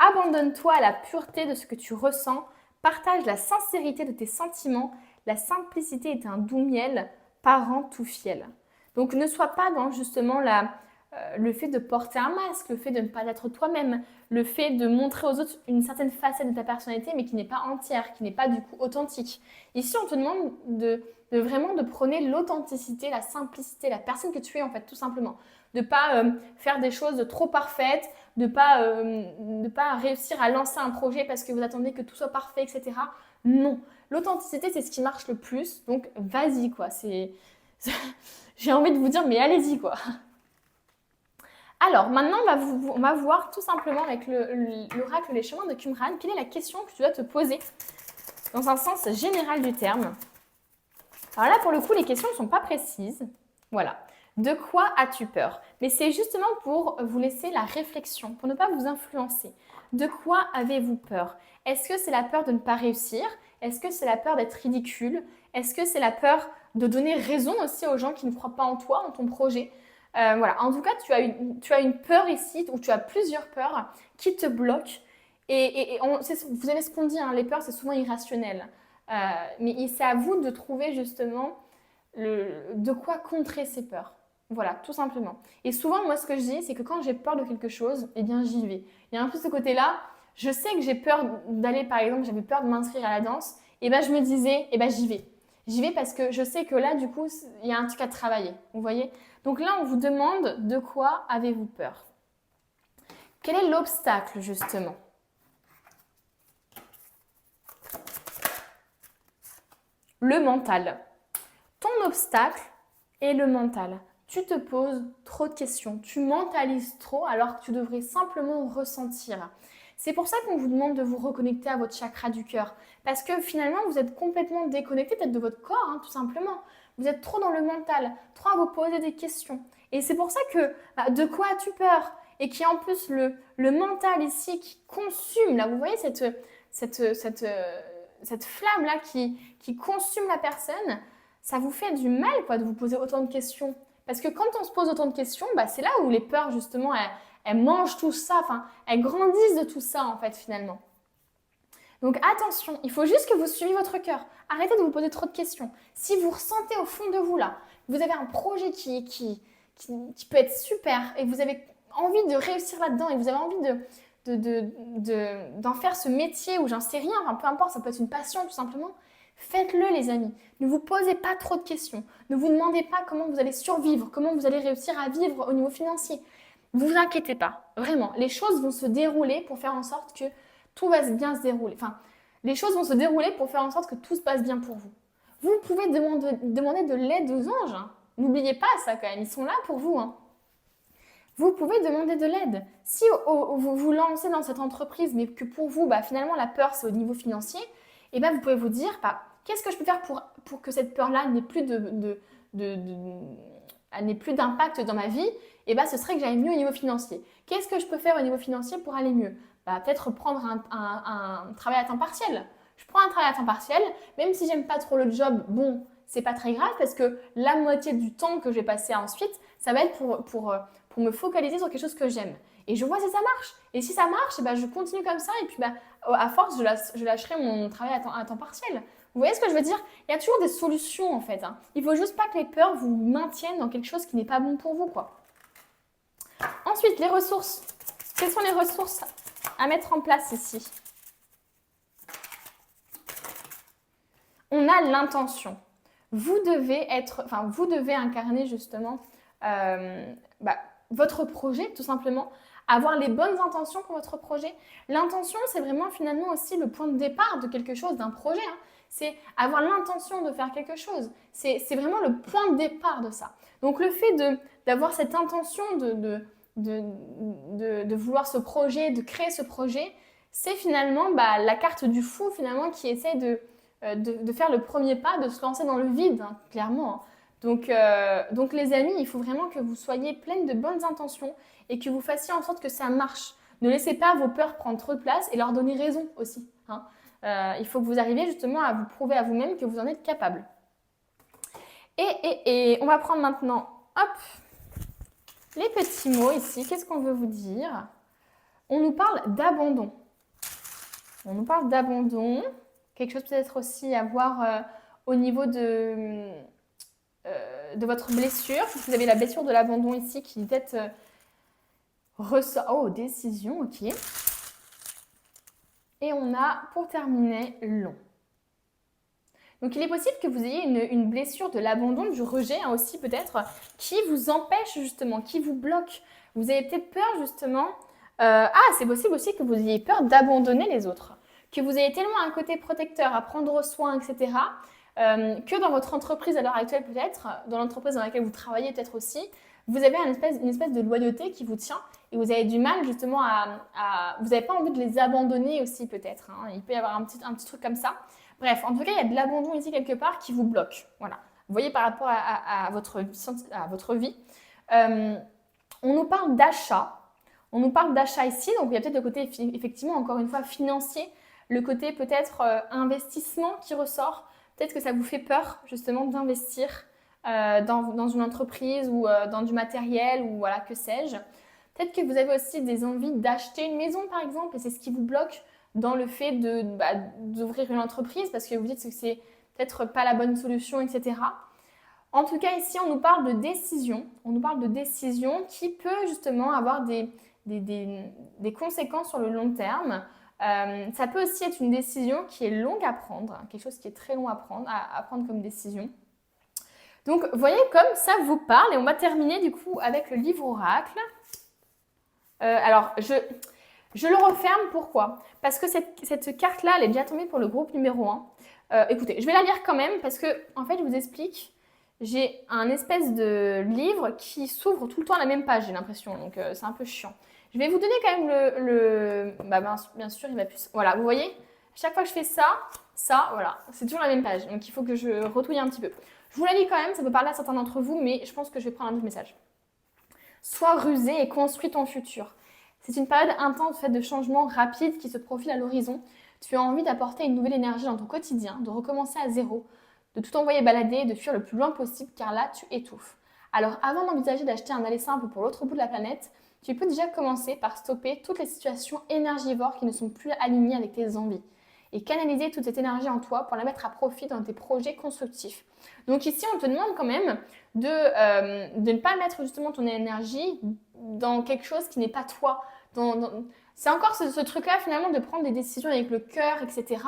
Abandonne-toi à la pureté de ce que tu ressens, partage la sincérité de tes sentiments, la simplicité est un doux miel, parent tout fiel. Donc ne sois pas dans justement le fait de porter un masque, le fait de ne pas être toi-même, le fait de montrer aux autres une certaine facette de ta personnalité mais qui n'est pas entière, qui n'est pas du coup authentique. Ici on te demande vraiment de prôner l'authenticité, la simplicité, la personne que tu es en fait tout simplement. De ne pas faire des choses trop parfaites, de ne pas réussir à lancer un projet parce que vous attendez que tout soit parfait, etc. Non. L'authenticité, c'est ce qui marche le plus. Donc, vas-y, quoi. J'ai envie de vous dire, mais allez-y, quoi. Alors, maintenant, on va voir tout simplement avec l'oracle Les Chemins de Qumran, quelle est la question que tu dois te poser dans un sens général du terme. Alors là, pour le coup, les questions ne sont pas précises. Voilà. De quoi as-tu peur? Mais c'est justement pour vous laisser la réflexion, pour ne pas vous influencer. De quoi avez-vous peur? Est-ce que c'est la peur de ne pas réussir? Est-ce que c'est la peur d'être ridicule? Est-ce que c'est la peur de donner raison aussi aux gens qui ne croient pas en toi, en ton projet? Voilà. En tout cas, tu as une peur ici, ou tu as plusieurs peurs qui te bloquent. Vous savez ce qu'on dit, les peurs, c'est souvent irrationnel. Mais c'est à vous de trouver justement de quoi contrer ces peurs. Voilà, tout simplement. Et souvent, moi, ce que je dis, c'est que quand j'ai peur de quelque chose, eh bien, j'y vais. Il y a un peu ce côté-là, je sais que j'ai peur d'aller, par exemple, j'avais peur de m'inscrire à la danse, et bien, je me disais, j'y vais. J'y vais parce que je sais que là, du coup, il y a un truc à travailler, vous voyez? Donc là, on vous demande de quoi avez-vous peur? Quel est l'obstacle, justement? le mental. Ton obstacle est le mental. Tu te poses trop de questions, tu mentalises trop alors que tu devrais simplement ressentir. C'est pour ça qu'on vous demande de vous reconnecter à votre chakra du cœur. Parce que finalement, vous êtes complètement déconnecté peut-être de votre corps, hein, tout simplement. Vous êtes trop dans le mental, trop à vous poser des questions. Et c'est pour ça que de quoi as-tu peur? Et qu'il y a en plus le mental ici qui consume, là vous voyez cette flamme-là qui consume la personne, ça vous fait du mal quoi, de vous poser autant de questions. Parce que quand on se pose autant de questions, c'est là où les peurs justement, elles mangent tout ça, enfin, elles grandissent de tout ça en fait finalement. Donc attention, il faut juste que vous suiviez votre cœur. Arrêtez de vous poser trop de questions. Si vous ressentez au fond de vous là, vous avez un projet qui peut être super et vous avez envie de réussir là-dedans et vous avez envie d'en faire ce métier ou j'en sais rien, enfin, peu importe, ça peut être une passion tout simplement, faites-le les amis. Ne vous posez pas trop de questions. Ne vous demandez pas comment vous allez survivre, comment vous allez réussir à vivre au niveau financier. Ne vous inquiétez pas, vraiment. Les choses vont se dérouler pour faire en sorte que tout va bien se dérouler. Enfin, les choses vont se dérouler pour faire en sorte que tout se passe bien pour vous. Vous pouvez demander de l'aide aux anges. Hein. N'oubliez pas ça quand même, ils sont là pour vous. Hein. Vous pouvez demander de l'aide. Si vous vous lancez dans cette entreprise, mais que pour vous, finalement, la peur, c'est au niveau financier, vous pouvez vous dire, qu'est-ce que je peux faire pour que cette peur-là n'ait plus n'ait plus d'impact dans ma vie? Ce serait que j'aille mieux au niveau financier. Qu'est-ce que je peux faire au niveau financier pour aller mieux? Peut-être prendre un travail à temps partiel. Je prends un travail à temps partiel, même si j'aime pas trop le job, bon, c'est pas très grave parce que la moitié du temps que je vais passer ensuite, ça va être pour me focaliser sur quelque chose que j'aime. Et je vois si ça marche. Et si ça marche, je continue comme ça et puis à force, je lâcherai mon travail à temps partiel. Vous voyez ce que je veux dire? Il y a toujours des solutions en fait. Hein. Il faut juste pas que les peurs vous maintiennent dans quelque chose qui n'est pas bon pour vous, quoi. Ensuite, les ressources. Quelles sont les ressources à mettre en place ici? On a l'intention. Vous devez incarner justement votre projet, tout simplement. Avoir les bonnes intentions pour votre projet. L'intention, c'est vraiment finalement aussi le point de départ de quelque chose, d'un projet. Hein. C'est avoir l'intention de faire quelque chose. C'est vraiment le point de départ de ça. Donc le fait d'avoir cette intention de vouloir ce projet, de créer ce projet, c'est finalement la carte du fou finalement qui essaie de faire le premier pas, de se lancer dans le vide, hein, clairement. Donc les amis, il faut vraiment que vous soyez pleines de bonnes intentions et que vous fassiez en sorte que ça marche. Ne laissez pas vos peurs prendre trop de place et leur donner raison aussi. Hein. Il faut que vous arriviez justement à vous prouver à vous-même que vous en êtes capable. Et on va prendre maintenant, les petits mots ici. Qu'est-ce qu'on veut vous dire? On nous parle d'abandon. On nous parle d'abandon. Quelque chose peut-être aussi à voir au niveau de votre blessure. Vous avez la blessure de l'abandon ici qui peut-être ressort. Oh, décision, ok. Et on a, pour terminer, long. Donc, il est possible que vous ayez une blessure de l'abandon, du rejet hein, aussi peut-être, qui vous empêche justement, qui vous bloque. Vous avez peut-être peur justement... c'est possible aussi que vous ayez peur d'abandonner les autres. Que vous ayez tellement un côté protecteur, à prendre soin, etc., que dans votre entreprise à l'heure actuelle peut-être, dans l'entreprise dans laquelle vous travaillez peut-être aussi, vous avez une espèce de loyauté qui vous tient et vous avez du mal justement vous n'avez pas envie de les abandonner aussi peut-être. Hein. Il peut y avoir un petit truc comme ça. Bref, en tout cas, il y a de l'abandon ici quelque part qui vous bloque. Voilà. Vous voyez par rapport à votre vie. On nous parle d'achat. On nous parle d'achat ici. Donc, il y a peut-être le côté, effectivement, encore une fois, financier. Le côté peut-être investissement qui ressort. Peut-être que ça vous fait peur, justement, d'investir dans une entreprise ou dans du matériel ou voilà, que sais-je. Peut-être que vous avez aussi des envies d'acheter une maison, par exemple, et c'est ce qui vous bloque dans le fait d'ouvrir une entreprise parce que vous dites que c'est peut-être pas la bonne solution, etc. En tout cas, ici, on nous parle de décision. On nous parle de décision qui peut justement avoir des conséquences sur le long terme. Ça peut aussi être une décision qui est longue à prendre, quelque chose qui est très long à prendre comme décision. Donc, vous voyez comme ça vous parle et on va terminer du coup avec le livre oracle. Alors, je le referme, pourquoi? Parce que cette carte-là, elle est déjà tombée pour le groupe numéro 1. Écoutez, je vais la lire quand même parce que, en fait, je vous explique. J'ai un espèce de livre qui s'ouvre tout le temps à la même page, j'ai l'impression. Donc, c'est un peu chiant. Je vais vous donner quand même Bah, bien sûr, il va plus... Voilà, vous voyez? Chaque fois que je fais ça, voilà. C'est toujours la même page. Donc, il faut que je retouille un petit peu. Je vous la lis quand même, ça peut parler à certains d'entre vous, mais je pense que je vais prendre un autre message. Sois rusé et construis ton futur. C'est une période intense faite de changements rapides qui se profilent à l'horizon. Tu as envie d'apporter une nouvelle énergie dans ton quotidien, de recommencer à zéro, de tout envoyer balader, de fuir le plus loin possible car là, tu étouffes. Alors avant d'envisager d'acheter un aller simple pour l'autre bout de la planète, tu peux déjà commencer par stopper toutes les situations énergivores qui ne sont plus alignées avec tes envies et canaliser toute cette énergie en toi pour la mettre à profit dans tes projets constructifs. Donc ici, on te demande quand même de ne pas mettre justement ton énergie dans quelque chose qui n'est pas toi. C'est encore ce truc-là finalement de prendre des décisions avec le cœur, etc.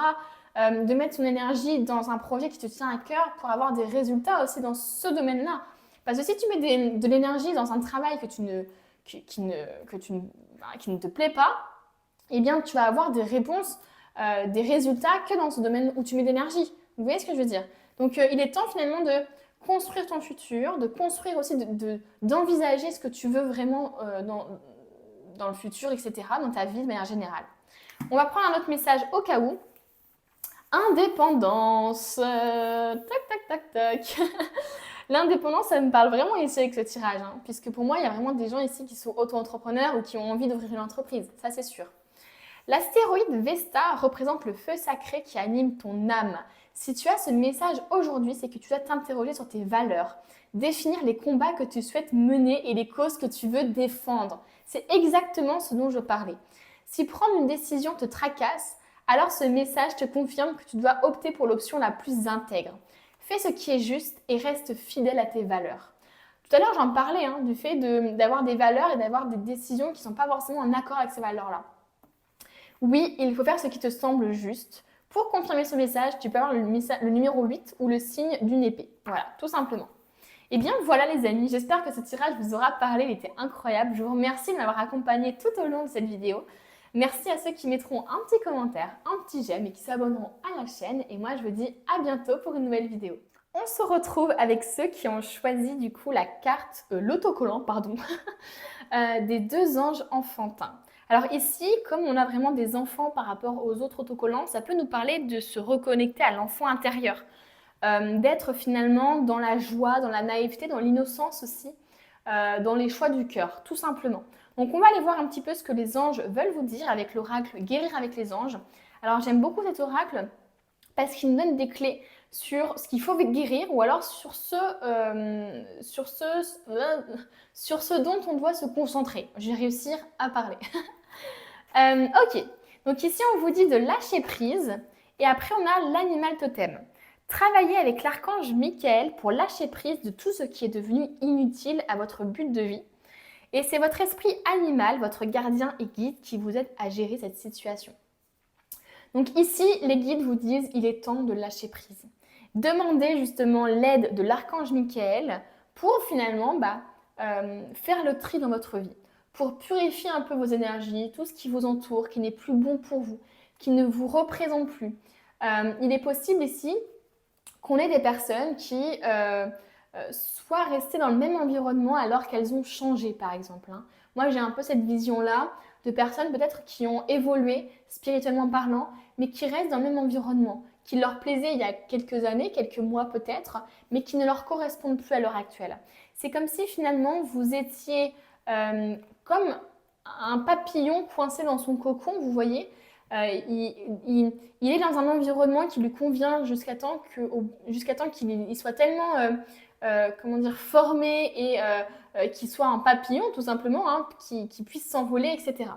De mettre son énergie dans un projet qui te tient à cœur pour avoir des résultats aussi dans ce domaine-là. Parce que si tu mets de l'énergie dans un travail qui ne te plaît pas, eh bien tu vas avoir des réponses, des résultats que dans ce domaine où tu mets de l'énergie. Vous voyez ce que je veux dire? Donc il est temps finalement de construire ton futur, de construire aussi, d'envisager ce que tu veux vraiment dans le futur, etc., dans ta vie de manière générale. On va prendre un autre message au cas où. Indépendance. Tac, tac, tac, tac. L'indépendance, ça me parle vraiment ici avec ce tirage, hein, puisque pour moi, il y a vraiment des gens ici qui sont auto-entrepreneurs ou qui ont envie d'ouvrir une entreprise, ça c'est sûr. L'astéroïde Vesta représente le feu sacré qui anime ton âme. Si tu as ce message aujourd'hui, c'est que tu dois t'interroger sur tes valeurs, définir les combats que tu souhaites mener et les causes que tu veux défendre. C'est exactement ce dont je parlais. Si prendre une décision te tracasse, alors ce message te confirme que tu dois opter pour l'option la plus intègre. Fais ce qui est juste et reste fidèle à tes valeurs. Tout à l'heure, j'en parlais du fait d'avoir des valeurs et d'avoir des décisions qui ne sont pas forcément en accord avec ces valeurs-là. Oui, il faut faire ce qui te semble juste. Pour confirmer ce message, tu peux avoir le numéro 8 ou le signe d'une épée. Voilà, tout simplement. Et bien voilà les amis, j'espère que ce tirage vous aura parlé, il était incroyable. Je vous remercie de m'avoir accompagné tout au long de cette vidéo. Merci à ceux qui mettront un petit commentaire, un petit j'aime et qui s'abonneront à la chaîne. Et moi je vous dis à bientôt pour une nouvelle vidéo. On se retrouve avec ceux qui ont choisi du coup la carte, l'autocollant, pardon, des deux anges enfantins. Alors ici, comme on a vraiment des enfants par rapport aux autres autocollants, ça peut nous parler de se reconnecter à l'enfant intérieur, d'être finalement dans la joie, dans la naïveté, dans l'innocence aussi, dans les choix du cœur, tout simplement. Donc on va aller voir un petit peu ce que les anges veulent vous dire avec l'oracle Guérir avec les anges. Alors j'aime beaucoup cet oracle parce qu'il nous donne des clés sur ce qu'il faut guérir ou alors sur ce dont on doit se concentrer. Je vais réussir à parler. Ok, donc ici on vous dit de lâcher prise et après on a l'animal totem. Travaillez avec l'archange Michael pour lâcher prise de tout ce qui est devenu inutile à votre but de vie. Et c'est votre esprit animal, votre gardien et guide qui vous aide à gérer cette situation. Donc ici, les guides vous disent il est temps de lâcher prise. Demandez justement l'aide de l'archange Michael pour finalement faire le tri dans votre vie, pour purifier un peu vos énergies, tout ce qui vous entoure, qui n'est plus bon pour vous, qui ne vous représente plus. Il est possible ici qu'on ait des personnes qui soient restées dans le même environnement alors qu'elles ont changé, par exemple. Moi, j'ai un peu cette vision-là de personnes peut-être qui ont évolué spirituellement parlant, mais qui restent dans le même environnement, qui leur plaisaient il y a quelques années, quelques mois peut-être, mais qui ne leur correspondent plus à l'heure actuelle. C'est comme si finalement vous étiez comme un papillon coincé dans son cocon, vous voyez. Il est dans un environnement qui lui convient jusqu'à temps qu'il soit tellement formé et qu'il soit un papillon tout simplement, qui puisse s'envoler, etc.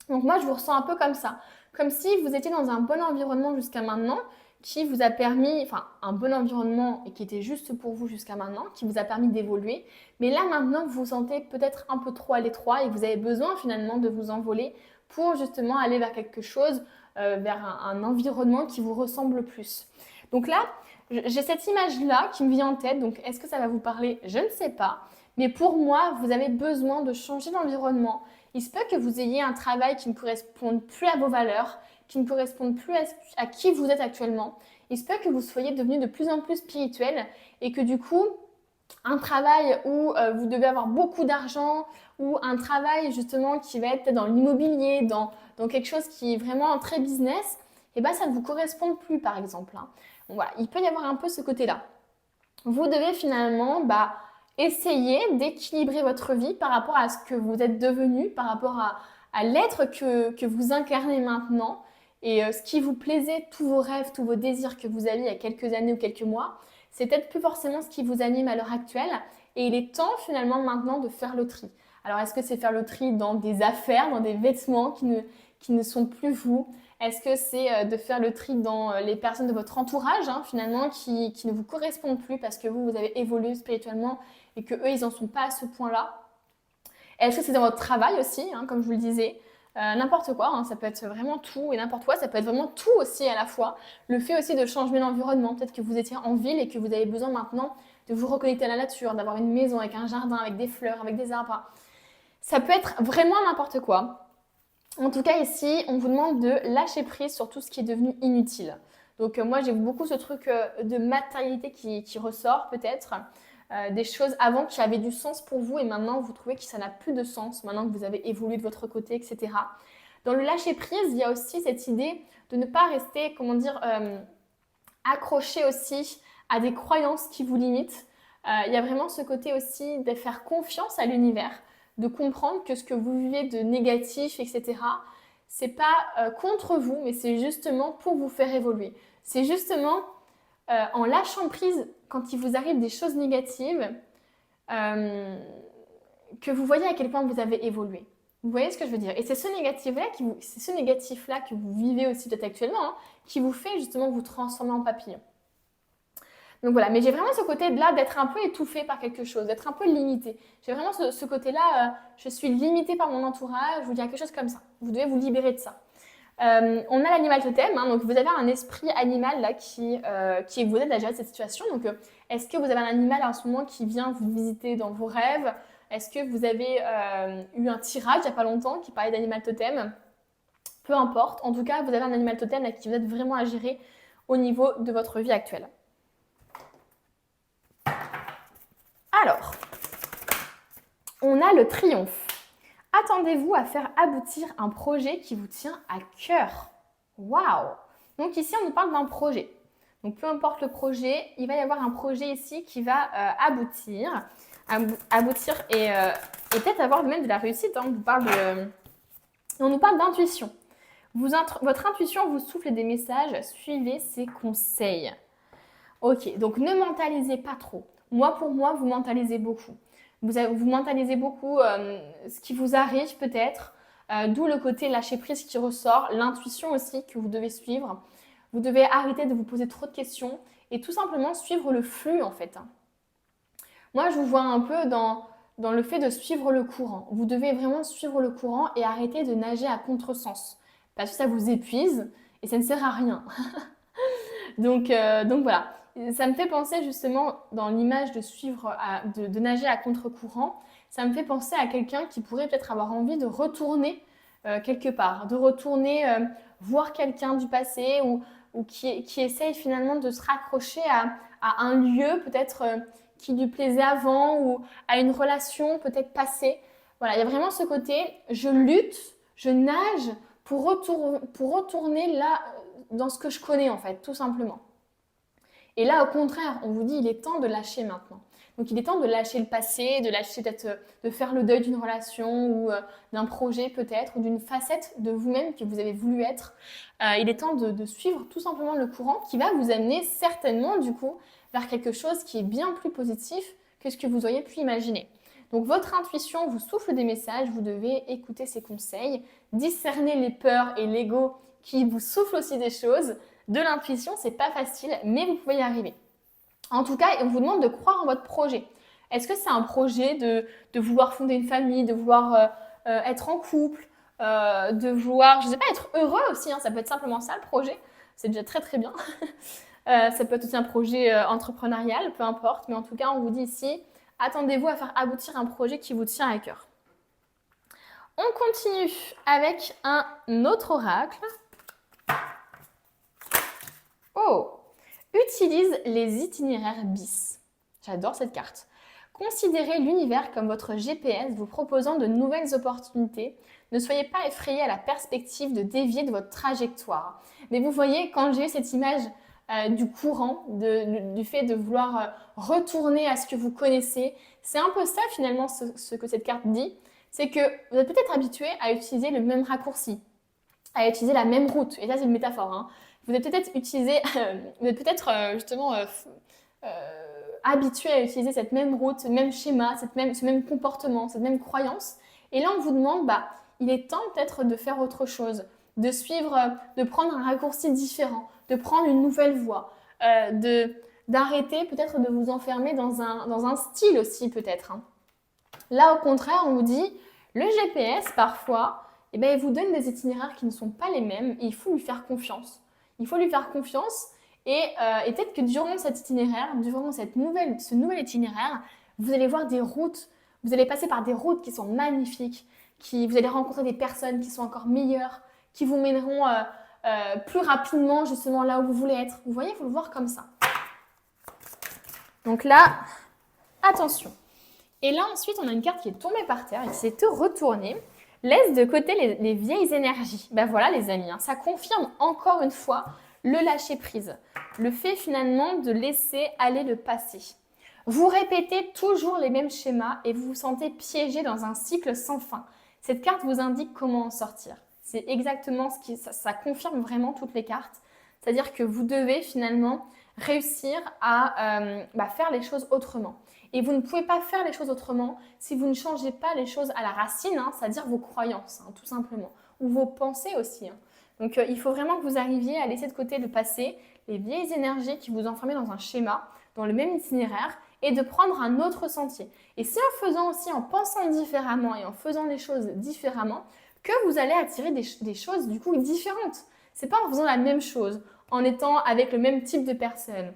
Donc moi je vous ressens un peu comme ça, comme si vous étiez dans un bon environnement jusqu'à maintenant, qui vous a permis, un bon environnement et qui était juste pour vous jusqu'à maintenant, qui vous a permis d'évoluer. Mais là maintenant, vous vous sentez peut-être un peu trop à l'étroit et vous avez besoin finalement de vous envoler pour justement aller vers quelque chose, vers un environnement qui vous ressemble plus. Donc là, j'ai cette image-là qui me vient en tête. Donc est-ce que ça va vous parler? Je ne sais pas. Mais pour moi, vous avez besoin de changer d'environnement. Il se peut que vous ayez un travail qui ne corresponde plus à vos valeurs, qui ne correspondent plus à qui vous êtes actuellement. Il se peut que vous soyez devenu de plus en plus spirituel et que du coup, un travail où vous devez avoir beaucoup d'argent ou un travail justement qui va être dans l'immobilier, dans quelque chose qui est vraiment très business, et ben ça ne vous correspond plus par exemple. Hein. Donc, voilà, il peut y avoir un peu ce côté-là. Vous devez finalement essayer d'équilibrer votre vie par rapport à ce que vous êtes devenu, par rapport à l'être que vous incarnez maintenant et ce qui vous plaisait, tous vos rêves, tous vos désirs que vous aviez il y a quelques années ou quelques mois, c'est peut-être plus forcément ce qui vous anime à l'heure actuelle et il est temps finalement maintenant de faire le tri. Alors est-ce que c'est faire le tri dans des affaires, dans des vêtements qui ne sont plus vous? Est-ce que c'est de faire le tri dans les personnes de votre entourage, hein, finalement, qui ne vous correspondent plus parce que vous avez évolué spirituellement et que eux, ils n'en sont pas à ce point-là? Est-ce que c'est dans votre travail aussi, hein, comme je vous le disais? N'importe quoi, hein, ça peut être vraiment tout et n'importe quoi, ça peut être vraiment tout aussi à la fois. Le fait aussi de changer l'environnement, peut-être que vous étiez en ville et que vous avez besoin maintenant de vous reconnecter à la nature, d'avoir une maison avec un jardin, avec des fleurs, avec des arbres. Ça peut être vraiment n'importe quoi. En tout cas, ici, on vous demande de lâcher prise sur tout ce qui est devenu inutile. Donc, moi, j'ai beaucoup ce truc de matérialité qui ressort, peut-être. Des choses avant qui avaient du sens pour vous et maintenant, vous trouvez que ça n'a plus de sens, maintenant que vous avez évolué de votre côté, etc. Dans le lâcher prise, il y a aussi cette idée de ne pas rester, comment dire, accroché aussi à des croyances qui vous limitent. Il y a vraiment ce côté aussi de faire confiance à l'univers, de comprendre que ce que vous vivez de négatif, etc., c'est pas contre vous, mais c'est justement pour vous faire évoluer. C'est justement en lâchant prise quand il vous arrive des choses négatives que vous voyez à quel point vous avez évolué. Vous voyez ce que je veux dire? Et c'est ce négatif-là que vous vivez aussi peut-être actuellement, hein, qui vous fait justement vous transformer en papillon. Donc voilà, mais j'ai vraiment ce côté-là d'être un peu étouffée par quelque chose, d'être un peu limitée. J'ai vraiment ce côté-là, je suis limitée par mon entourage, je vous dirais quelque chose comme ça. Vous devez vous libérer de ça. On a l'animal totem, hein, donc vous avez un esprit animal là qui vous aide à gérer cette situation. Donc, est-ce que vous avez un animal en ce moment qui vient vous visiter dans vos rêves? Est-ce que vous avez eu un tirage il n'y a pas longtemps qui parlait d'animal totem? Peu importe, en tout cas, vous avez un animal totem là, qui vous aide vraiment à gérer au niveau de votre vie actuelle. Alors, on a le triomphe. Attendez-vous à faire aboutir un projet qui vous tient à cœur. Waouh! Donc ici, on nous parle d'un projet. Donc peu importe le projet, il va y avoir un projet ici qui va aboutir et peut-être avoir même de la réussite. Hein. On nous parle d'intuition. Votre intuition vous souffle des messages, suivez ses conseils. Ok, donc ne mentalisez pas trop. Pour moi, vous mentalisez beaucoup. Vous mentalisez beaucoup ce qui vous arrive peut-être, d'où le côté lâcher prise qui ressort, l'intuition aussi que vous devez suivre. Vous devez arrêter de vous poser trop de questions et tout simplement suivre le flux en fait. Moi, je vous vois un peu dans le fait de suivre le courant. Vous devez vraiment suivre le courant et arrêter de nager à contresens parce que ça vous épuise et ça ne sert à rien. donc voilà. Ça me fait penser justement dans l'image de nager à contre-courant, ça me fait penser à quelqu'un qui pourrait peut-être avoir envie de retourner quelque part, de retourner voir quelqu'un du passé ou qui essaye finalement de se raccrocher à un lieu peut-être qui lui plaisait avant ou à une relation peut-être passée. Voilà, il y a vraiment ce côté, je lutte, je nage pour retourner là dans ce que je connais en fait, tout simplement. Et là, au contraire, on vous dit, il est temps de lâcher maintenant. Donc, il est temps de lâcher le passé, de lâcher peut-être de faire le deuil d'une relation ou d'un projet peut-être, ou d'une facette de vous-même que vous avez voulu être. Il est temps de suivre tout simplement le courant qui va vous amener certainement, du coup, vers quelque chose qui est bien plus positif que ce que vous auriez pu imaginer. Donc, votre intuition vous souffle des messages, vous devez écouter ses conseils, discerner les peurs et l'ego qui vous soufflent aussi des choses. De l'intuition, c'est pas facile, mais vous pouvez y arriver. En tout cas, on vous demande de croire en votre projet. Est-ce que c'est un projet de vouloir fonder une famille, de vouloir être en couple, de vouloir, je sais pas, être heureux aussi, hein, ça peut être simplement ça le projet, c'est déjà très très bien. Ça peut être aussi un projet entrepreneurial, peu importe, mais en tout cas, on vous dit ici, attendez-vous à faire aboutir un projet qui vous tient à cœur. On continue avec un autre oracle. Oh, Utilise les itinéraires bis. J'adore cette carte. Considérez l'univers comme votre GPS vous proposant de nouvelles opportunités. Ne soyez pas effrayé à la perspective de dévier de votre trajectoire. Mais vous voyez, quand j'ai eu cette image du courant, du fait de vouloir retourner à ce que vous connaissez, c'est un peu ça finalement ce que cette carte dit. C'est que vous êtes peut-être habitué à utiliser le même raccourci, à utiliser la même route. Et ça, c'est une métaphore. Hein. Vous êtes peut-être justement habitué à utiliser cette même route, ce même schéma, ce même comportement, cette même croyance. Et là, on vous demande, il est temps peut-être de faire autre chose, de suivre, de prendre un raccourci différent, de prendre une nouvelle voie, d'arrêter peut-être de vous enfermer dans un style aussi peut-être. Hein. Là, au contraire, on vous dit, le GPS, parfois, il vous donne des itinéraires qui ne sont pas les mêmes et il faut lui faire confiance. Il faut lui faire confiance et peut-être que durant cet itinéraire, durant ce nouvel itinéraire, vous allez voir des routes, vous allez passer par des routes qui sont magnifiques, vous allez rencontrer des personnes qui sont encore meilleures, qui vous mèneront plus rapidement justement là où vous voulez être. Vous voyez, il faut le voir comme ça. Donc là, attention. Et là, ensuite, on a une carte qui est tombée par terre et qui s'est retournée. Laisse de côté les vieilles énergies. Voilà les amis, hein, ça confirme encore une fois le lâcher prise. Le fait finalement de laisser aller le passé. Vous répétez toujours les mêmes schémas et vous vous sentez piégé dans un cycle sans fin. Cette carte vous indique comment en sortir. C'est exactement ça confirme vraiment toutes les cartes. C'est-à-dire que vous devez finalement réussir à faire les choses autrement. Et vous ne pouvez pas faire les choses autrement si vous ne changez pas les choses à la racine, hein, c'est-à-dire vos croyances, hein, tout simplement, ou vos pensées aussi. Hein. Donc il faut vraiment que vous arriviez à laisser de côté le passé, les vieilles énergies qui vous enfermaient dans un schéma, dans le même itinéraire, et de prendre un autre sentier. Et c'est en faisant aussi, en pensant différemment et en faisant les choses différemment, que vous allez attirer des choses du coup différentes. C'est pas en faisant la même chose, en étant avec le même type de personne,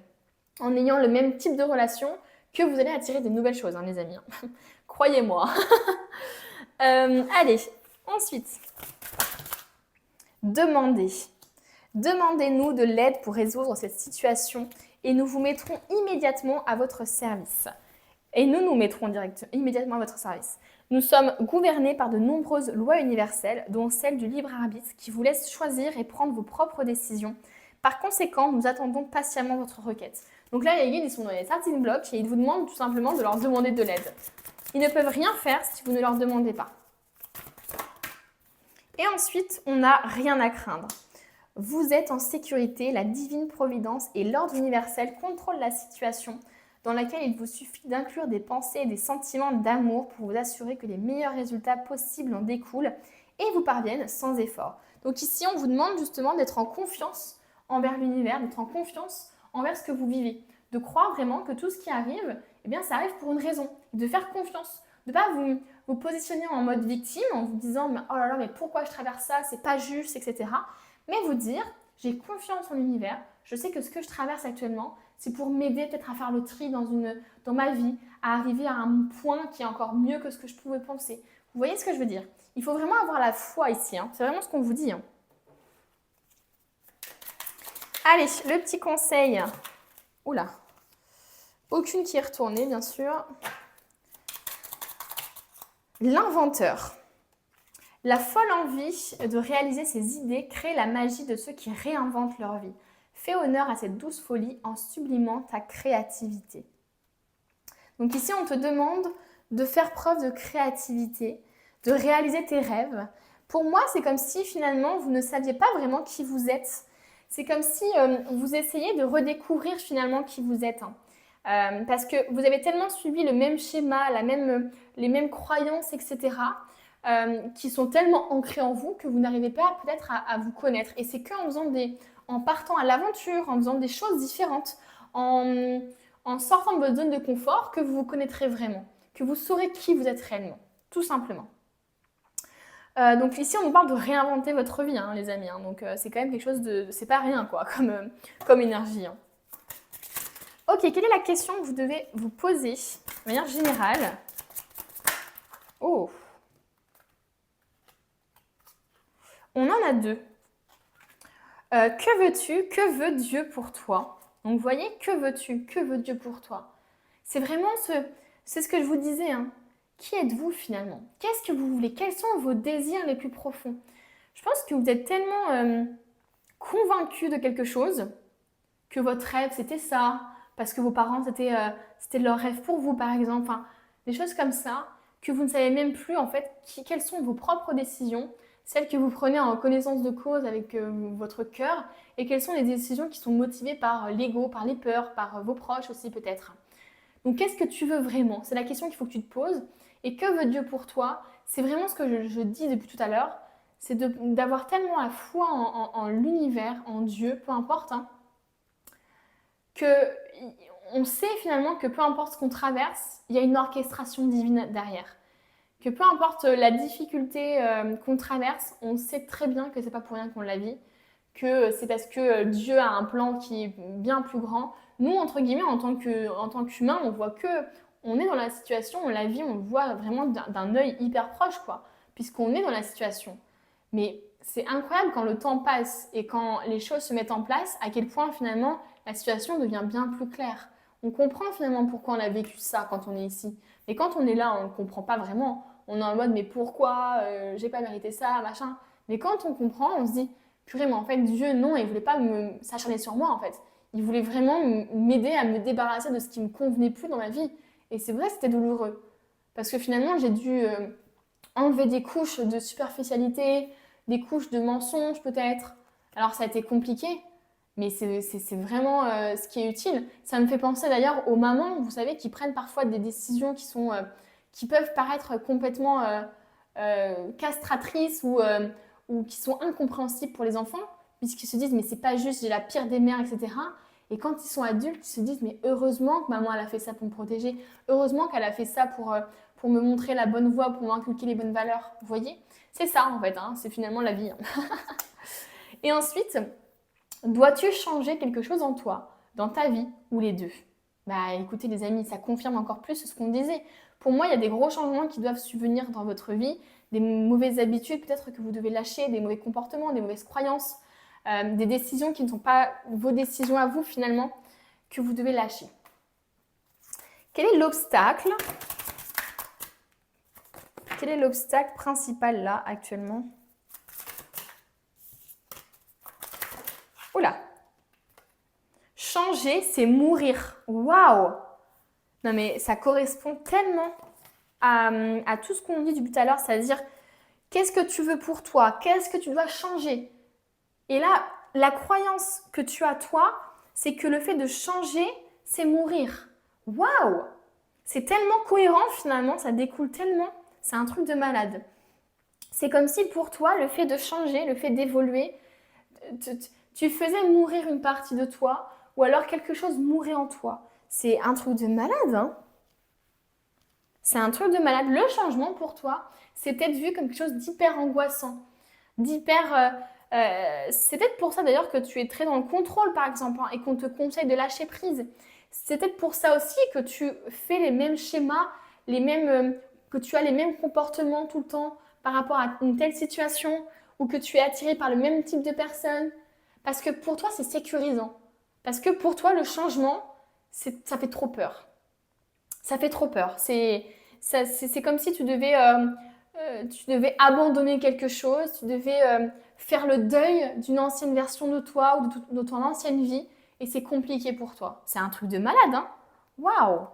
en ayant le même type de relation, que vous allez attirer de nouvelles choses, hein, les amis. Croyez-moi. Allez, ensuite, demandez. Demandez-nous de l'aide pour résoudre cette situation et nous vous mettrons immédiatement à votre service. Et nous mettrons immédiatement à votre service. Nous sommes gouvernés par de nombreuses lois universelles, dont celle du libre arbitre, qui vous laisse choisir et prendre vos propres décisions. Par conséquent, nous attendons patiemment votre requête. Donc là, les guides, ils sont dans les starting blocks et ils vous demandent tout simplement de leur demander de l'aide. Ils ne peuvent rien faire si vous ne leur demandez pas. Et ensuite, on n'a rien à craindre. Vous êtes en sécurité, la divine providence et l'ordre universel contrôlent la situation dans laquelle il vous suffit d'inclure des pensées et des sentiments d'amour pour vous assurer que les meilleurs résultats possibles en découlent et vous parviennent sans effort. Donc ici, on vous demande justement d'être en confiance envers l'univers, d'être en confiance envers ce que vous vivez, de croire vraiment que tout ce qui arrive, ça arrive pour une raison, de faire confiance, de ne pas vous positionner en mode victime en vous disant « oh là là, mais pourquoi je traverse ça, c'est pas juste, etc. » Mais vous dire « j'ai confiance en l'univers, je sais que ce que je traverse actuellement, c'est pour m'aider peut-être à faire le tri dans ma vie, à arriver à un point qui est encore mieux que ce que je pouvais penser. » Vous voyez ce que je veux dire? Il faut vraiment avoir la foi ici, hein. C'est vraiment ce qu'on vous dit. Hein. Allez, le petit conseil. Oula. Aucune qui est retournée, bien sûr. L'inventeur. La folle envie de réaliser ses idées crée la magie de ceux qui réinventent leur vie. Fais honneur à cette douce folie en sublimant ta créativité. Donc ici, on te demande de faire preuve de créativité, de réaliser tes rêves. Pour moi, c'est comme si finalement, vous ne saviez pas vraiment qui vous êtes. C'est comme si vous essayez de redécouvrir finalement qui vous êtes. Hein. Parce que vous avez tellement suivi le même schéma, les mêmes croyances, etc., qui sont tellement ancrées en vous que vous n'arrivez pas peut-être à vous connaître. Et c'est en partant à l'aventure, en faisant des choses différentes, en sortant de votre zone de confort que vous vous connaîtrez vraiment, que vous saurez qui vous êtes réellement, tout simplement. Donc ici, on nous parle de réinventer votre vie, hein, les amis. Hein. Donc c'est quand même quelque chose de... C'est pas rien, quoi, comme énergie. Hein. Ok, quelle est la question que vous devez vous poser de manière générale? Oh. On en a deux. Que veux-tu? Que veut Dieu pour toi? Donc, vous voyez, que veux-tu? Que veut Dieu pour toi? C'est vraiment c'est ce que je vous disais, hein. Qui êtes-vous finalement? Qu'est-ce que vous voulez? Quels sont vos désirs les plus profonds? Je pense que vous êtes tellement convaincu de quelque chose, que votre rêve c'était ça, parce que vos parents c'était leur rêve pour vous par exemple, enfin, des choses comme ça, que vous ne savez même plus en fait quelles sont vos propres décisions, celles que vous prenez en connaissance de cause avec votre cœur, et quelles sont les décisions qui sont motivées par l'ego, par les peurs, par vos proches aussi peut-être. Donc qu'est-ce que tu veux vraiment? C'est la question qu'il faut que tu te poses. Et que veut Dieu pour toi? C'est vraiment ce que je dis depuis tout à l'heure, c'est d'avoir tellement la foi en l'univers, en Dieu, peu importe, hein, que on sait finalement que peu importe ce qu'on traverse, il y a une orchestration divine derrière. Que peu importe la difficulté qu'on traverse, on sait très bien que c'est pas pour rien qu'on la vit, que c'est parce que Dieu a un plan qui est bien plus grand. Nous, entre guillemets, en tant qu'humains, on voit que on est dans la situation, on la vit, on le voit vraiment d'un œil hyper proche, quoi, puisqu'on est dans la situation. Mais c'est incroyable quand le temps passe et quand les choses se mettent en place, à quel point finalement la situation devient bien plus claire. On comprend finalement pourquoi on a vécu ça quand on est ici. Mais quand on est là, on ne comprend pas vraiment. On est en mode mais pourquoi j'ai pas mérité ça, machin. Mais quand on comprend, on se dit purée, mais en fait Dieu non, il voulait pas s'acharner sur moi en fait. Il voulait vraiment m'aider à me débarrasser de ce qui me convenait plus dans ma vie. Et c'est vrai, c'était douloureux. Parce que finalement, j'ai dû enlever des couches de superficialité, des couches de mensonges peut-être. Alors ça a été compliqué, mais c'est vraiment ce qui est utile. Ça me fait penser d'ailleurs aux mamans, vous savez, qui prennent parfois des décisions qui peuvent paraître complètement castratrices ou qui sont incompréhensibles pour les enfants, puisqu'ils se disent mais c'est pas juste, j'ai la pire des mères, etc. Et quand ils sont adultes, ils se disent mais heureusement que maman elle a fait ça pour me protéger, heureusement qu'elle a fait ça pour me montrer la bonne voie, pour m'inculquer les bonnes valeurs. Vous voyez? C'est ça en fait, hein, c'est finalement la vie. Hein. Et ensuite, dois-tu changer quelque chose en toi, dans ta vie, ou les deux? Bah écoutez les amis, ça confirme encore plus ce qu'on disait. Pour moi, il y a des gros changements qui doivent subvenir dans votre vie, des mauvaises habitudes peut-être que vous devez lâcher, des mauvais comportements, des mauvaises croyances, des décisions qui ne sont pas vos décisions à vous finalement, que vous devez lâcher. Quel est l'obstacle? Quel est l'obstacle principal là actuellement? Oula! Changer, c'est mourir. Waouh! Non mais ça correspond tellement à tout ce qu'on dit depuis tout à l'heure, c'est-à-dire qu'est-ce que tu veux pour toi? Qu'est-ce que tu dois changer? Et là, la croyance que tu as toi, c'est que le fait de changer, c'est mourir. Waouh! C'est tellement cohérent finalement, ça découle tellement, c'est un truc de malade. C'est comme si pour toi, le fait de changer, le fait d'évoluer, tu faisais mourir une partie de toi ou alors quelque chose mourait en toi. C'est un truc de malade, hein? C'est un truc de malade. Le changement pour toi, c'est peut-être vu comme quelque chose d'hyper angoissant, d'hyper... c'est peut-être pour ça d'ailleurs que tu es très dans le contrôle par exemple, hein, et qu'on te conseille de lâcher prise. C'est peut-être pour ça aussi que tu fais les mêmes schémas, que tu as les mêmes comportements tout le temps par rapport à une telle situation ou que tu es attiré par le même type de personne. Parce que pour toi, c'est sécurisant. Parce que pour toi, le changement, ça fait trop peur. Ça fait trop peur. C'est comme si tu devais abandonner quelque chose, tu devais faire le deuil d'une ancienne version de toi ou de ton ancienne vie et c'est compliqué pour toi. C'est un truc de malade, hein? Waouh!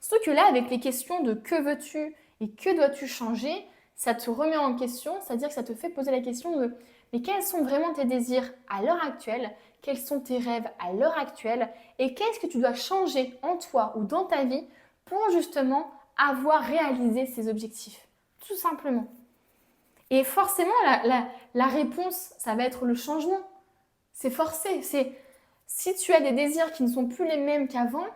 Surtout que là, avec les questions de que veux-tu et que dois-tu changer, ça te remet en question, c'est-à-dire que ça te fait poser la question de mais quels sont vraiment tes désirs à l'heure actuelle? Quels sont tes rêves à l'heure actuelle? Et qu'est-ce que tu dois changer en toi ou dans ta vie pour justement avoir réalisé ces objectifs? Tout simplement. Et forcément, la réponse, ça va être le changement. C'est forcé. Si tu as des désirs qui ne sont plus les mêmes qu'avant,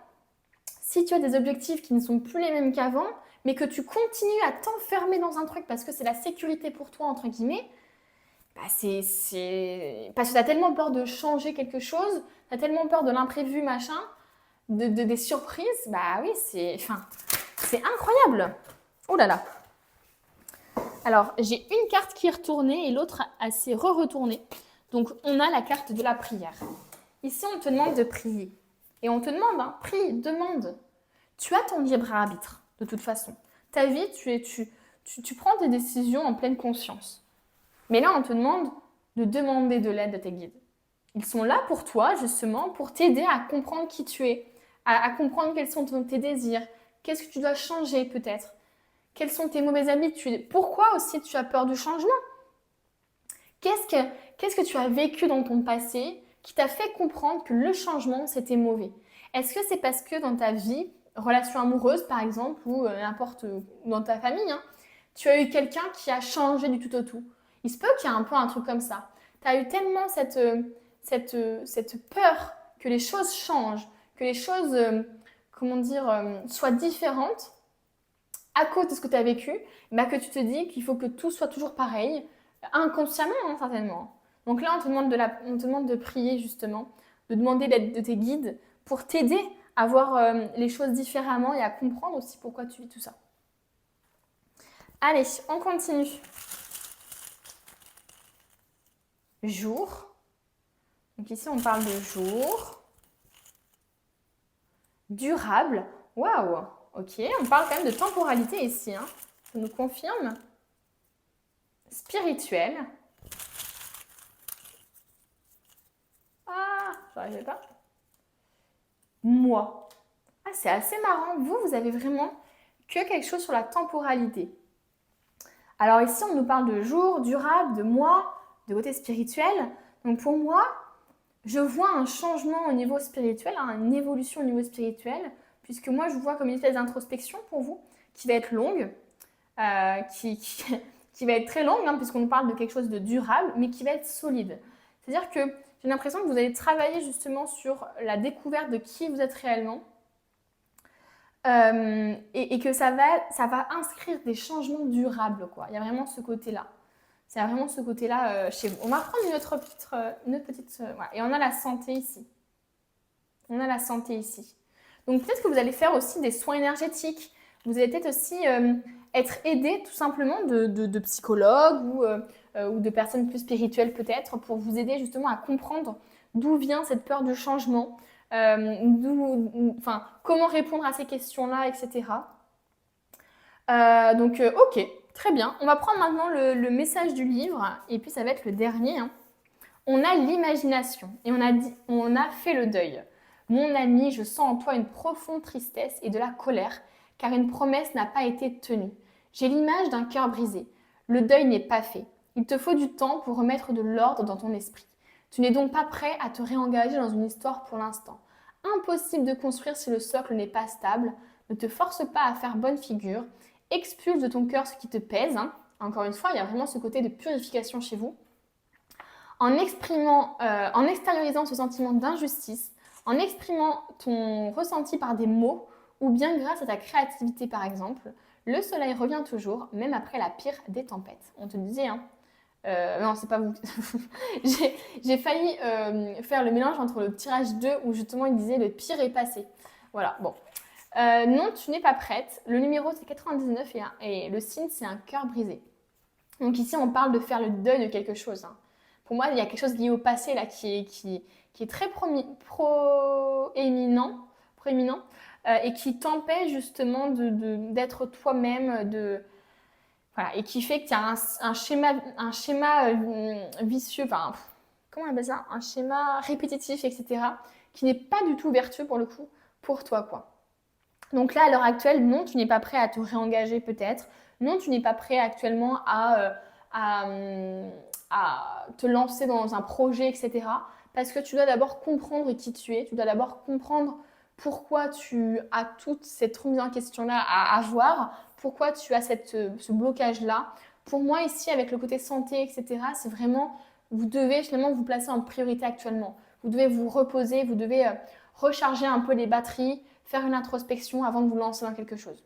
si tu as des objectifs qui ne sont plus les mêmes qu'avant, mais que tu continues à t'enfermer dans un truc parce que c'est la sécurité pour toi, entre guillemets, bah parce que tu as tellement peur de changer quelque chose, tu as tellement peur de l'imprévu, machin, des surprises, bah oui, c'est incroyable. Oh là là. Alors, j'ai une carte qui est retournée et l'autre s'est re-retournée. Donc, on a la carte de la prière. Ici, on te demande de prier. Et on te demande, hein, prie, demande. Tu as ton libre arbitre, de toute façon. Ta vie, tu prends tes décisions en pleine conscience. Mais là, on te demande de demander de l'aide à tes guides. Ils sont là pour toi, justement, pour t'aider à comprendre qui tu es, à comprendre quels sont tes désirs, qu'est-ce que tu dois changer peut-être, quelles sont tes mauvaises habitudes, pourquoi aussi tu as peur du changement. Qu'est-ce que tu as vécu dans ton passé qui t'a fait comprendre que le changement, c'était mauvais? Est-ce que c'est parce que dans ta vie, relation amoureuse par exemple, ou n'importe dans ta famille, hein, tu as eu quelqu'un qui a changé du tout au tout? Il se peut qu'il y ait un peu un truc comme ça. Tu as eu tellement cette peur que les choses changent, que les choses, soient différentes à cause de ce que tu as vécu, bah, que tu te dis qu'il faut que tout soit toujours pareil, inconsciemment hein, certainement. Donc là, on te demande de prier justement, de demander l'aide de tes guides pour t'aider à voir les choses différemment et à comprendre aussi pourquoi tu vis tout ça. Allez, on continue. Jour. Donc ici, on parle de jour. Durable. Waouh! Ok, on parle quand même de temporalité ici. Hein. Ça nous confirme. Spirituel. Ah, j'arrivais pas. Moi. Ah, c'est assez marrant. Vous avez vraiment que quelque chose sur la temporalité. Alors ici, on nous parle de jour, durable, de mois, de côté spirituel. Donc pour moi, je vois un changement au niveau spirituel, hein, une évolution au niveau spirituel, puisque moi, je vois comme une espèce d'introspection pour vous, qui va être longue, qui va être très longue, hein, puisqu'on nous parle de quelque chose de durable, mais qui va être solide. C'est-à-dire que j'ai l'impression que vous allez travailler justement sur la découverte de qui vous êtes réellement, et que ça va inscrire des changements durables, quoi. Il y a vraiment ce côté-là. C'est vraiment ce côté-là chez vous. On va prendre une autre petite voilà. Et on a la santé ici. On a la santé ici. Donc peut-être que vous allez faire aussi des soins énergétiques. Vous allez peut-être aussi être aidé tout simplement de psychologues ou de personnes plus spirituelles peut-être pour vous aider justement à comprendre d'où vient cette peur du changement, comment répondre à ces questions-là, etc. Ok, très bien. On va prendre maintenant le message du livre et puis ça va être le dernier. Hein. On a l'imagination et on a fait le deuil. Mon ami, je sens en toi une profonde tristesse et de la colère car une promesse n'a pas été tenue. J'ai l'image d'un cœur brisé. Le deuil n'est pas fait. Il te faut du temps pour remettre de l'ordre dans ton esprit. Tu n'es donc pas prêt à te réengager dans une histoire pour l'instant. Impossible de construire si le socle n'est pas stable. Ne te force pas à faire bonne figure. Expulse de ton cœur ce qui te pèse. Hein. Encore une fois, il y a vraiment ce côté de purification chez vous. En extériorisant ce sentiment d'injustice, en exprimant ton ressenti par des mots ou bien grâce à ta créativité par exemple, le soleil revient toujours, même après la pire des tempêtes. On te disait, hein. Non, c'est pas vous. J'ai failli faire le mélange entre le tirage 2 où justement il disait le pire est passé. Voilà, bon. Non, tu n'es pas prête. Le numéro c'est 99 et le signe c'est un cœur brisé. Donc ici on parle de faire le deuil de quelque chose. Hein. Pour moi il y a quelque chose lié au passé là qui est très proéminent et qui t'empêche justement d'être toi-même, voilà, et qui fait qu'il y a un schéma vicieux, enfin, comment on appelle ça? Un schéma répétitif, etc., qui n'est pas du tout vertueux pour le coup, pour toi, quoi. Donc là, à l'heure actuelle, non, tu n'es pas prêt à te réengager peut-être. Non, tu n'es pas prêt actuellement à te lancer dans un projet, etc. Parce que tu dois d'abord comprendre qui tu es. Tu dois d'abord comprendre pourquoi tu as toute cette remise en question-là à avoir, pourquoi tu as ce blocage-là. Pour moi, ici, avec le côté santé, etc., c'est vraiment, vous devez finalement vous placer en priorité actuellement. Vous devez vous reposer, vous devez recharger un peu les batteries, faire une introspection avant de vous lancer dans quelque chose.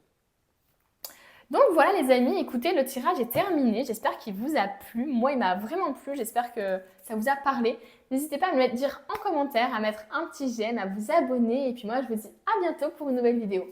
Donc voilà les amis, écoutez, le tirage est terminé. J'espère qu'il vous a plu. Moi, il m'a vraiment plu. J'espère que ça vous a parlé. N'hésitez pas à me dire en commentaire, à mettre un petit j'aime, à vous abonner. Et puis moi, je vous dis à bientôt pour une nouvelle vidéo.